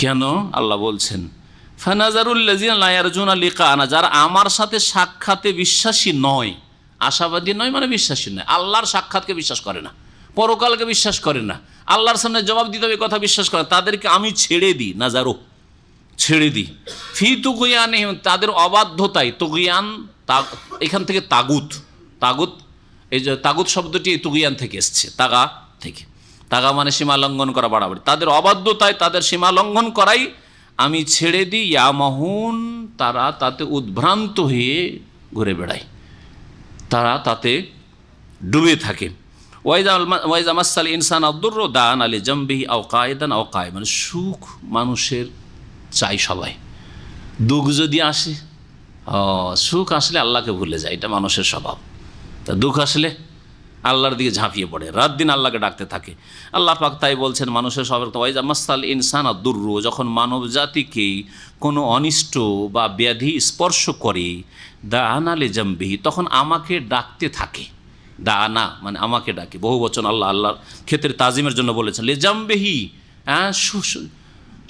কেন? আল্লাহ বলছেন ফানাজারুল্লাযিনা লা ইয়ারজুনা লিকাআনা, যারা আমার সাথে সাক্ষাতে বিশ্বাসী নয়, আশাবাদী নয় মানে বিশ্বাসী নয়, আল্লাহর সাক্ষাৎকে বিশ্বাস করে না, পরকালকে বিশ্বাস করে না, আল্লাহর সামনে জবাব দিতে হবে কথা বিশ্বাস করে, তাদেরকে আমি ছেড়ে দিই, নাজারু ছেড়ে দিই, ফি তুগয়ানিহিম, তাদের অবাধ্যতায়। তুগয়ান এখান থেকে তাগুত, এই যে তাগুত শব্দটি তুগয়ান থেকে এসছে, তাগা থেকে। তাগা মানে সীমা লঙ্ঘন করা, বাড়াবাড়ি। তাদের অবাধ্যতায়, তাদের সীমা লঙ্ঘন করাই আমি ছেড়ে দিই। ইয়ামাহুন, তারা তাতে উদ্ভ্রান্ত হয়ে ঘুরে বেড়ায়, তারা তাতে ডুবে থাকে। ওয়াইজা মাসাল ইনসান আদুররু দান আলী জামবিহি আও কায়েদান আও কায়েমান, সুখ মানুষের চাই সবাই, দুঃখ যদি আসে, সুখ আসলে আল্লাহকে ভুলে যায়, এটা মানুষের স্বভাব। তা দুঃখ আসলে আল্লাহর দিকে ঝাঁপিয়ে পড়ে, রাত দিন আল্লাহকে ডাকতে থাকে। আল্লাহ পাক তাই বলছেন মানুষের স্বভাব, ওয়াইজা মাসাল ইনসান আদুররু, যখন মানব জাতিকে কোনো অনিষ্ট বা ব্যাধি স্পর্শ করে, দানা লে জামবিহি, তখন আমাকে ডাকতে থাকে। দানা মানে আমাকে ডাকে, বহু বচন আল্লাহর ক্ষেত্রে তাজিমের জন্য বলেছেন। লে জামবিহি,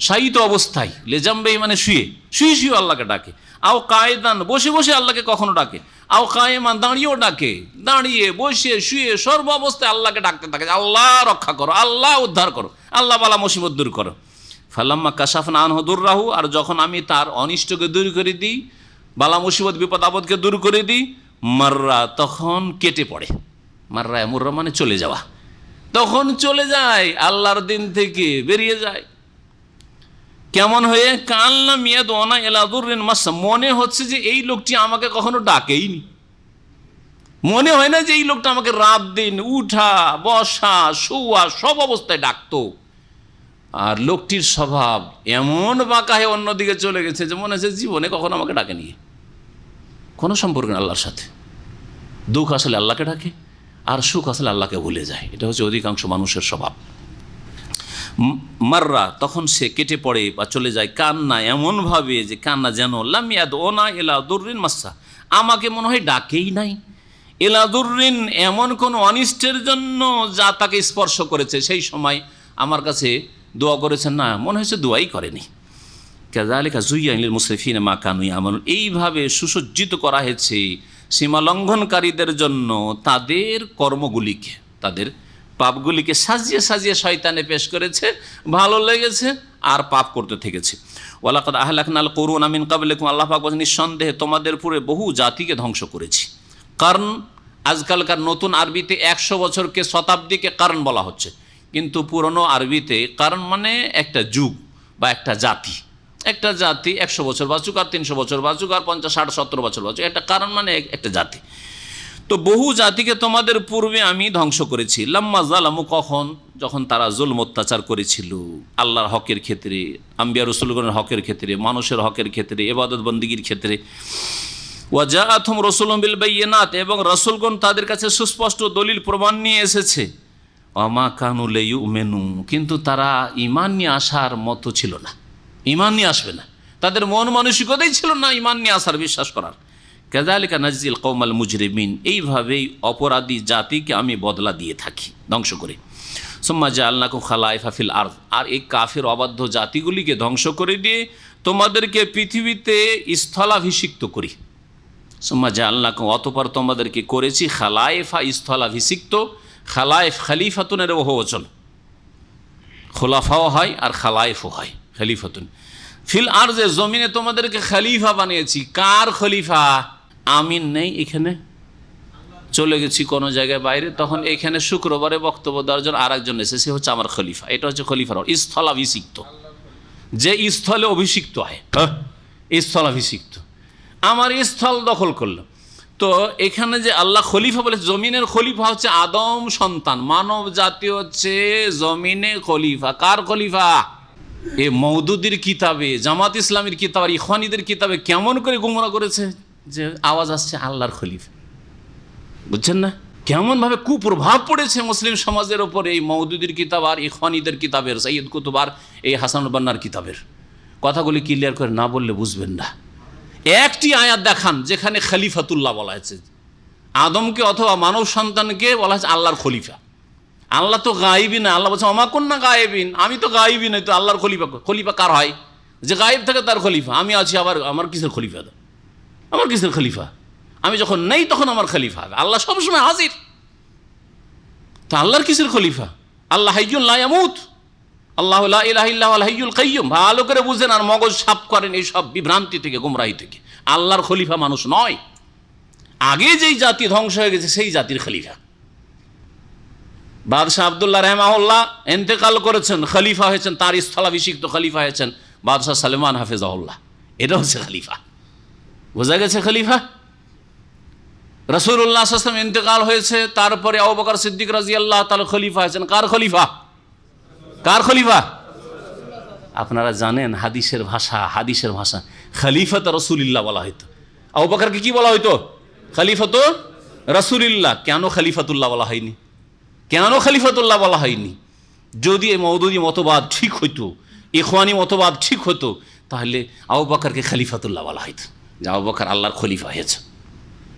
শায়িত অবস্থায়, লেজামবেহি মানে শুয়ে শুয়ে আল্লাহকে ডাকে। আও কায়েদান, বসে বসে আল্লাহকে কখনো ডাকে। আও কায়েমান, দাঁড়িয়েও ডাকে, দাঁড়িয়ে বসে শুয়ে সর্ব অবস্থায় আল্লাহকে ডাকতে থাকে, আল্লাহ রক্ষা করো, আল্লাহ উদ্ধার করো, আল্লাহ বালা মুসিবত দূর করো। ফালাম্মা কাশাফনা আনহু দুররাহু, আর যখন আমি তার অনিষ্টকে দূর করে দিই, বালা মুসিবত বিপদ আপদকে দূর করে দিই, মাররা, তখন কেটে পড়ে। মাররা মুররা মানে চলে যাওয়া, তখন চলে যায়, আল্লাহর দিন থেকে বেরিয়ে যায়। কেমন হয়ে? কাল্লা মিয়াদ ওনা এলাদুরিন মাসা, মনে হচ্ছে যে এই লোকটি আমাকে কখনো ডাকেইনি, মনে হয় না যে এই লোকটা আমাকে রাত দিন উঠা বসা শোয়া সব অবস্থায় ডাকতো। আর লোকটির স্বভাব এমন বাঁকা হয়ে অন্যদিকে চলে গেছে যে মনে হচ্ছে জীবনে কখনো আমাকে ডাকেনি, কোনো সম্পর্ক নেই আল্লাহর সাথে। দুঃখ আসলে আল্লাহকে ডাকে আর সুখ আসলে আল্লাহকে ভুলে যায়, এটা হচ্ছে অধিকাংশ মানুষের স্বভাব। মাররা, তখন সে কেটে পড়ে বা চলে যায়। কান্না, এমনভাবে যে কান্না যেন লাম ইয়াদউনা ইলা দুররিন মাসসা, আমাকে মনে হয় ডাকেই নাই, ইলা দুররিন, এমন কোনো অনিষ্টের জন্য যা তাকে স্পর্শ করেছে, সেই সময় আমার কাছে দোয়া করেছেন না, মনে হয়েছে দোয়াই করেনি। কাযালিকা যুয়্যিনা লিল মুসরিফিনা মা কানু ইয়ামালুন, এইভাবে সুসজ্জিত করা হয়েছে সীমা লঙ্ঘনকারীদের জন্য তাদের কর্মগুলিকে, তাদের পাপগুলিকে সাজিয়ে সাজিয়ে শয়তানে পেশ করেছে, ভালো লেগেছে আর পাপ করতে থেকেছে। ওয়ালাকাদ আহলাকনাল কুরুনা মিন ক্বাবলিকুম, আল্লাহ পাক বলেন নিঃসন্দেহে তোমাদের পূর্বে বহু জাতিকে ধ্বংস করেছি। কারণ আজকালকার নতুন আরবিতে 100 বছরকে শতাব্দীকে কারণ বলা হচ্ছে, কিন্তু পুরনো আরবিতে কারণ মানে একটা যুগ বা একটা জাতি। একটা জাতি 100 বছর বাঁচুক আর 300 বছর বাঁচুক আর 50, 60, 70 বছর বাঁচুক, একটা কারণ মানে একটা জাতি। তো বহু জাতিকে তোমাদের পূর্বে আমি ধ্বংস করেছি। লাম্মা জালামু, কখন? যখন তারা জুলম অত্যাচার করেছিল আল্লাহর হকের ক্ষেত্রে, আম্বিয়া রসুলগণের হকের ক্ষেত্রে, মানুষের হকের ক্ষেত্রে, ইবাদত বন্দিগির ক্ষেত্রে। ওয়া জাআতহুম রাসূলুম বিল বায়িনাত, এবং রাসূলগণ তাদের কাছে সুস্পষ্ট দলিল প্রমাণ নিয়ে এসেছে। ওয়া মা কানু লিয়ুমিনু, কিন্তু তারা ঈমান নিয়ে আসার মতো ছিল না, ঈমান নিয়ে আসবে না, তাদের মন মানসিকতাই ছিল না ঈমান নিয়ে আসার, বিশ্বাস করার। কাযালিকা নাজজিল কওমাল মুজরিমিন, এইভাবেই অপরাধী জাতিকে আমি বদলা দিয়ে থাকি ধ্বংস করে। সুম্মা জাআলনাকুম খালাইফা ফিল আরদ, আর এই কাফির অবাধ্য জাতিগুলিকে ধ্বংস করে দিয়ে তোমাদেরকে পৃথিবীতে স্থলাভিষিক্ত করি। সুম্মা জাআলনাকুম, অতঃপর তোমাদেরকে করেছি খালাইফা, স্থলাভিষিক্ত। খালাইফ খলিফাতুনের বহুবচন, খোলাফাও হয় আর খালাইফও হয়, খলিফাতুন। ফিল আরজে, জমিনে তোমাদেরকে খলিফা বানিয়েছি। কার খলিফা? আমিন নেই এখানে, চলে গেছি কোনো জায়গায় বাইরে, তখন এখানে শুক্রবারে বক্তব্য দেওয়ার জন্য আর একজন এসে, সে হচ্ছে আমার খলিফা। এটা হচ্ছে খলিফার স্থলাভিষিক্ত, যে স্থলে অভিষিক্ত হয়, স্থলাভিষিক্ত। আমার স্থল দখল করলো, তো এখানে যে আল্লাহ খলিফা বলে, জমিনের খলিফা হচ্ছে আদম সন্তান, মানব জাতি হচ্ছে জমিনে খলিফা। কার খলিফা? এ মওদুদির কিতাবে, জামাত ইসলামের কিতাব আর ইখওয়ানীদের কিতাবে কেমন করে গুমরাহ করেছে যে আওয়াজ আসছে আল্লাহর খলিফা। বুঝছেন না কেমনভাবে কুপ্রভাব পড়েছে মুসলিম সমাজের ওপর এই মওদুদির কিতাব আর ইখওয়ানীদের কিতাবের, সাইয়্যিদ কুতুব আর এই হাসানুল বান্নার কিতাবের। কথাগুলি ক্লিয়ার করে না বললে বুঝবেন না। একটি আয়াত দেখান যেখানে খলিফাতুল্লাহ বলা হয়েছে, আদমকে অথবা মানব সন্তানকে বলা হয়েছে আল্লাহর খলিফা। আল্লাহ তো গায়েবী না, আল্লাহ বলছে আমা কুন্না গায়েবিন, আমি তো গায়েবী নই, তো আল্লাহর খলিফা। খলিফা কার হয়? যে গায়েব থাকে তার খলিফা। আমি আছি, আবার আমার কিসের খলিফা? আমার কিসের খলিফা? আমি যখন নেই তখন আমার খলিফা। আল্লাহ সবসময় হাজির, তা আল্লাহর কিসের খলিফা? আল্লাহ হাইয়ুন লা ইয়ামুত, আল্লাহু লা ইলাহা ইল্লা হুয়াল হাইয়ুল কাইয়্যুম। ভালো করে বুঝেন আর মগজ সাফ করেন এই সব বিভ্রান্তি থেকে, গুমরাহি থেকে। আল্লাহর খলিফা মানুষ নয়, আগে যেই জাতি ধ্বংস হয়ে গেছে সেই জাতির খলিফা। বাদশাহ আব্দুল্লাহ রাহমাহুল্লাহ ইন্তেকাল করেছেন, খলিফা হয়েছেন, তার স্থলাভিষিক্ত খলিফা হয়েছেন বাদশাহ সালেমান হাফেজাহুল্লাহ। এটা হচ্ছে খলিফা। বোঝা গেছে খলিফা? রাসূলুল্লাহ সাল্লাল্লাহু আলাইহি ওয়াসাল্লাম ইন্তেকাল হয়েছে, তারপরে আবু বকর সিদ্দিক রাদিয়াল্লাহু তাআলা খলিফা হয়েছেন। কার খলিফা? কার খলিফা? আপনারা জানেন হাদিসের ভাষা খলিফাত রাসূলুল্লাহ বলা হইতো। আবু বকরকে কি বলা হইতো? খলিফাত রাসূলুল্লাহ। কেন খলিফাতুল্লাহ বলা হয়নি? কেন খলিফাতুল্লাহ বলা হয়নি? যদি এই মওদুদি মতবাদ ঠিক হইতো, ইখওয়ানি মতবাদ ঠিক হতো, তাহলে আবু বকরকে খলিফাতুল্লাহ বলা হইতো, যে আবু বকর আল্লাহর খলিফা হয়েছে।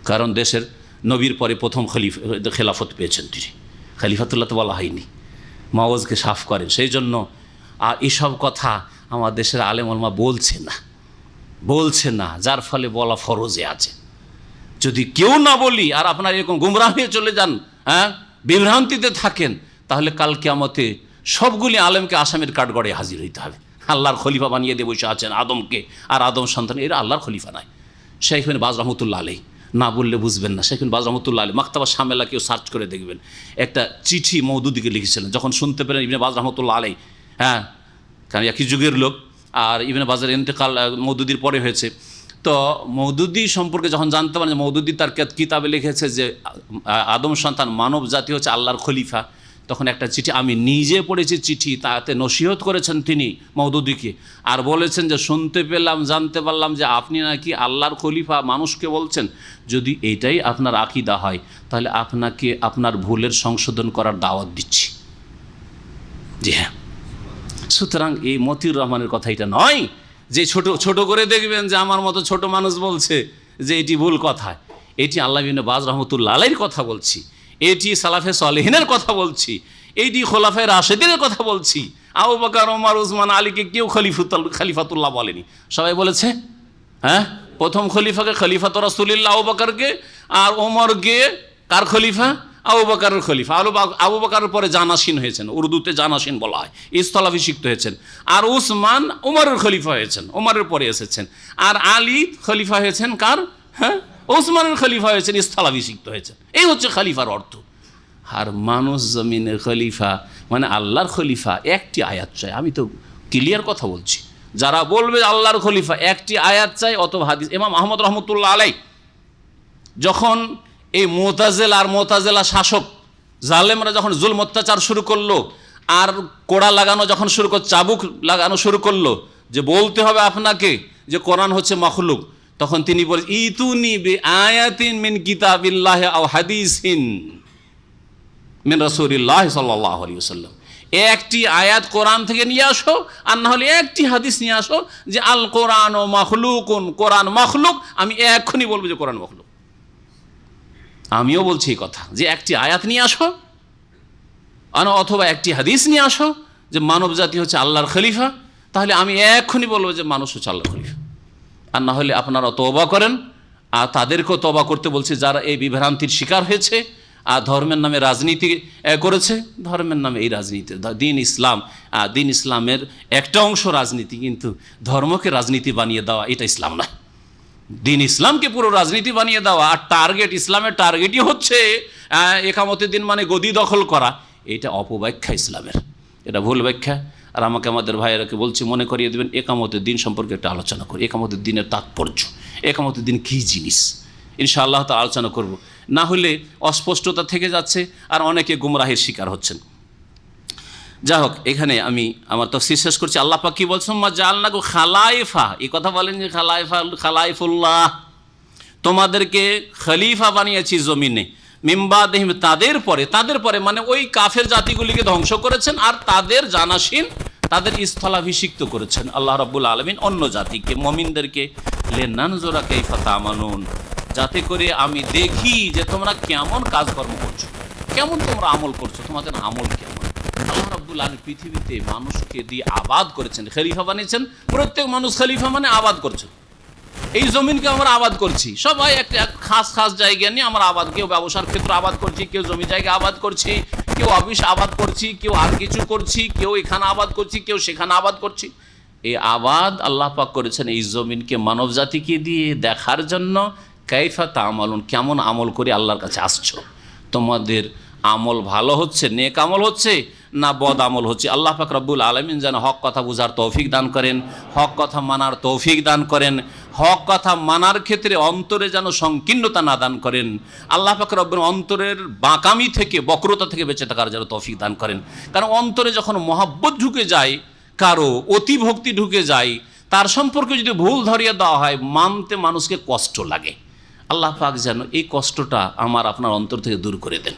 কারণ দেশের নবীর পরে প্রথম খেলাফত পেয়েছেন তিনি। খলিফাতুল্লাহ তো বলা হয়নি। মগজকে সাফ করেন। সেই জন্য এসব কথা আমার দেশের আলেম ওলামা বলছে না, যার ফলে বলা ফরজে আছে। যদি কেউ না বলি আর আপনার এরকম গুমরাহ হয়ে চলে যান, বিভ্রান্তিতে থাকেন, তাহলে কাল কিয়ামতে সবগুলি আলেমকে আসামের কাঠগড়ে হাজির হইতে হবে। আল্লাহর খলিফা বানিয়ে দিয়ে বসে আছেন আদমকে, আর আদম সন্তান, এরা আল্লাহর খলিফা নয়। শেখ বিন বাজ রহমতুল্লাহ আলাইহি, না বললে বুঝবেন না, শেখ বিন বাজ রহমতুল্লাহ আলাইহি মাকতাবা শামেলা কেউ সার্চ করে দেখবেন, একটা চিঠি মওদুদিকে লিখেছিলেন। যখন শুনতে পেলেন ইবনে বাজ রহমতুল্লাহ আলাইহি, কারণ একই যুগের লোক, আর ইবনে বাজের ইন্তেকাল মওদুদির পরে হয়েছে, তো মওদুদি সম্পর্কে যখন জানতে পারেন যে মওদুদি তার কিতাবে লিখেছে যে আদম সন্তান মানব জাতি হচ্ছে আল্লাহর খলিফা, তখন একটা চিঠি আমি নিজে পড়েছি, চিঠি তাতে নসিহত করেছেন তিনি মওদুদিকে, আর বলেছেন যে শুনতে পেলাম, জানতে পারলাম যে আপনি নাকি আল্লাহর খলিফা মানুষকে বলছেন। যদি এইটাই আপনার আকীদা হয়, তাহলে আপনাকে আপনার ভুলের সংশোধন করার দাওয়াত দিচ্ছি। জি হ্যাঁ, সুতরাং এই মতিউর রহমানের কথা এটা নয় যে ছোট করে দেখবেন যে আমার মতো ছোট মানুষ বলছে যে এটি ভুল কথা। এটি আল্লাহ ইবনে বাজ রহমতুল্লাহ আলাইহির কথা বলছি, এটি সালাফে সালেহিনের কথা বলছি, এইটি খোলাফায়ে রাশেদিনের কথা বলছি। আবু বকর, ওমর, উসমান, আলীকে কেউ খলিফাতুল্লাহ বলেনি, সবাই বলেছে প্রথম খলিফাকে খলিফাত রাসূলুল্লাহ আবু বকরকে, আর ওমরকে কার খলিফা? আবু বকরের খলিফা। আবু বকরের পরে জানাসিন হয়েছেন, উর্দুতে জানাসিন বলা হয়, স্থলাভিষিক্ত হয়েছেন। আর উসমান উমরের খলিফা হয়েছেন, উমরের পরে এসেছেন। আর আলী খলিফা হয়েছেন কার? ওসমানের খলিফা হয়েছেন, স্থলাভিষিক্ত হয়েছেন। এই হচ্ছে খলিফার অর্থ। আর মানুষ জমিনের খলিফা মানে আল্লাহর খলিফা, একটি আয়াত চাই। আমি তো ক্লিয়ার কথা বলছি, যারা বলবে আল্লাহর খলিফা একটি আয়াত চাই অথবা হাদিস। ইমাম আহমদ রহমতুল্লাহ আলাইহি যখন এই মোতাজেলা শাসক জালেমরা যখন জুলম অত্যাচার শুরু করলো, আর কোড়া লাগানো যখন শুরু করলো, চাবুক লাগানো শুরু করলো যে বলতে হবে আপনাকে যে কোরআন হচ্ছে মাখলুক, তখন তিনি বলেন ইতুনি বিআয়াতিন মিন কিতাবিল্লাহি আও হাদিসিন মিন রাসূলিল্লাহি সাল্লাল্লাহু আলাইহি ওয়াসাল্লাম। একটি আয়াত কোরআন থেকে নিয়ে আসো, আর না হলে একটি হাদিস নিয়ে আসো যে আল কোরআন ও মাখলুকুন, কোরআন মাখলুক। আমি এক্ষুনি বলবো যে কোরআন মাখলুক। আমিও বলছি এই কথা যে একটি আয়াত নিয়ে আসো, অথবা একটি হাদিস নিয়ে আসো যে মানব জাতি হচ্ছে আল্লাহর খলিফা, তাহলে আমি এক্ষুনি বলবো যে মানুষ হচ্ছে আল্লাহর খলিফা। আর না হলে আপনারা তওবা করেন, আর তাদেরকেও তওবা করতে বলছে যারা এই বিভ্রান্তির শিকার হয়েছে আর ধর্মের নামে রাজনীতি করেছে। ধর্মের নামে এই রাজনীতি, দিন ইসলামের একটা অংশ রাজনীতি, কিন্তু ধর্মকে রাজনীতি বানিয়ে দেওয়া এটা ইসলাম না। দিন ইসলামকে পুরো রাজনীতি বানিয়ে দেওয়া, আর ইসলামের টার্গেটই হচ্ছে একামতের দিন মানে গদি দখল করা, এটা অপব্যাখ্যা ইসলামের, এটা ভুল ব্যাখ্যা। আর আমাকে আমাদের ভাইয়েরাকে বলছি, মনে করিয়ে দেবেন একামতের দিন সম্পর্কে একটা আলোচনা করি। একামতের দিনের তাৎপর্য, একামতের দিন কী জিনিস, ইনশাআল্লাহ তাআলা আলোচনা করব, না হলে অস্পষ্টতা থেকে যাচ্ছে আর অনেকে গুমরাহের শিকার হচ্ছেন। যাই হোক, এখানে আমি আমার তাফসীর শেষ করছি। আল্লাহ পাক কি বলছেন, মা জাআলনাকু খালাইফা, এই কথা বলেন যে খালাইফুল্লাহ, তোমাদেরকে খলিফা বানিয়েছি জমিনে, মিন বাদিহিম, তাদের পরে মানে ওই কাফের জাতিগুলিকে ধ্বংস করেছেন আর তাদের জানাশীন, তাদের স্থলাভিষিক্ত করেছেন আল্লাহ রাব্বুল আলামিন অন্য জাতিকে, মুমিনদেরকে, লিনানজুরা কাইফা তা'মালুন, যাতে করে আমি দেখি যে তোমরা কেমন কাজকর্ম করছো, কেমন তোমরা আমল করছো, তোমাদের আমল কেমন। আল্লাহ রাব্বুল আলামিন পৃথিবীতে মানুষকে দিয়ে আবাদ করেছেন, খলিফা বানিয়েছেন। প্রত্যেক মানুষ খলিফা মানে আবাদ করছে। এই জমিনকে আমরা আবাদ করছি, সবাই একটা খাস খাস জায়গা নিয়ে আমরা আবাদ, কেউ ব্যবসার ক্ষেত্রে আবাদ করছি, কেউ জমি জায়গা আবাদ করছি, কেউ অফিস আবাদ করছি, কেউ আর কিছু করছি, কেউ এখানে আবাদ করছি, কেউ সেখানে আবাদ করছি। এই আবাদ আল্লাহ পাক করেছেন এই জমিনকে মানব জাতিকে দিয়ে দেখার জন্য, কাইফা তা'মালুন, কেমন আমল করে আল্লাহর কাছে আসছো, তোমাদের আমল ভালো হচ্ছে, নেক আমল হচ্ছে না বদ আমল হচ্ছে। আল্লাহ পাক রব্বুল আলামিন যেন হক কথা বুঝার তৌফিক দান করেন, হক কথা মানার তৌফিক দান করেন, হক কথা মানার ক্ষেত্রে অন্তরে যেন সংকীর্ণতা না দান করেন। আল্লাহ পাক রব্বুল অন্তরের বাঁকামি থেকে, বক্রতা থেকে বেঁচে থাকার যেন তৌফিক দান করেন। কারণ অন্তরে যখন মহব্বত ঢুকে যায়, কারো অতিভক্তি ঢুকে যায়, তার সম্পর্কে যদি ভুল ধরিয়ে দেওয়া হয়, মানতে মানুষকে কষ্ট লাগে। আল্লাহ পাক যেন এই কষ্টটা আমার আপনার অন্তর থেকে দূর করে দেন।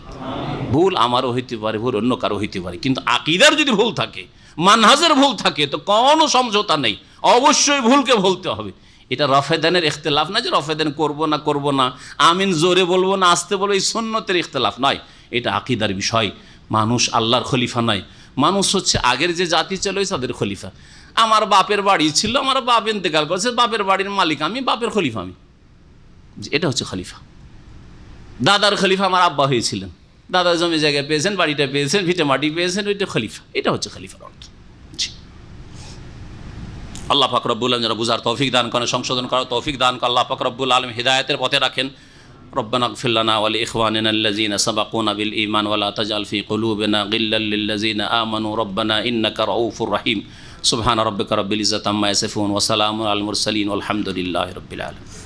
ভুল আমারও হইতে পারে, ভুল অন্য কারো হইতে পারে, কিন্তু আকীদার যদি ভুল থাকে, মানহাজের ভুল থাকে, তো কোনো সমঝোতা নেই, অবশ্যই ভুলকে বলতে হবে। এটা রফেদানের ইখতিলাফ না যে রফেদান করব না, আমিন জোরে বলবো না আস্তে বলবো, এই সুন্নতের ইখতিলাফ নয়, এটা আকীদার বিষয়। মানুষ আল্লাহর খলিফা নয়, মানুষ হচ্ছে আগের যে জাতি ছিল তাদের খলিফা। আমার বাপের বাড়ি ছিল, আমার বাপ ইন্তেকাল করেছে, বাপের বাড়ির মালিক আমি, বাপের খলিফা আমি, এটা হচ্ছে খলিফা। দাদার খলিফা আমার আব্বা হয়েছিলেন, দাদা জমি জায়গায় পেয়েছেন, বাড়িটা পেয়েছেন, ভিটে মাটি পেয়েছেন, ওইটা খলিফা, এটা হচ্ছে খলিফার অর্থ। আল্লাহ পাক রব্বুল আলামিন যারা বুঝার তৌফিক দান করেন, সংশোধন করার তৌফিক দান করেন, আল্লাহ পাক রব্বুল আলামিন হিদায়াতের পথে রাখেন। রব্বানা ইগফির লানা ওয়া লিইখওয়ানিনা আল্লাযীনা সাবাকুনা বিল ঈমান ওয়া লা তাজআল ফী কুলুবিনা গিল্লাল লিল্লাযীনা আমানু রব্বানা ইন্নাকা রাউফুর রহিম। সুবহানা রাব্বিকা রাব্বিল ইজ্জাতি আম্মা ইয়াসিফুন ওয়া সালামুন আলাল মুরসালিন ওয়াল হামদুলিল্লাহি রাব্বিল আলামিন।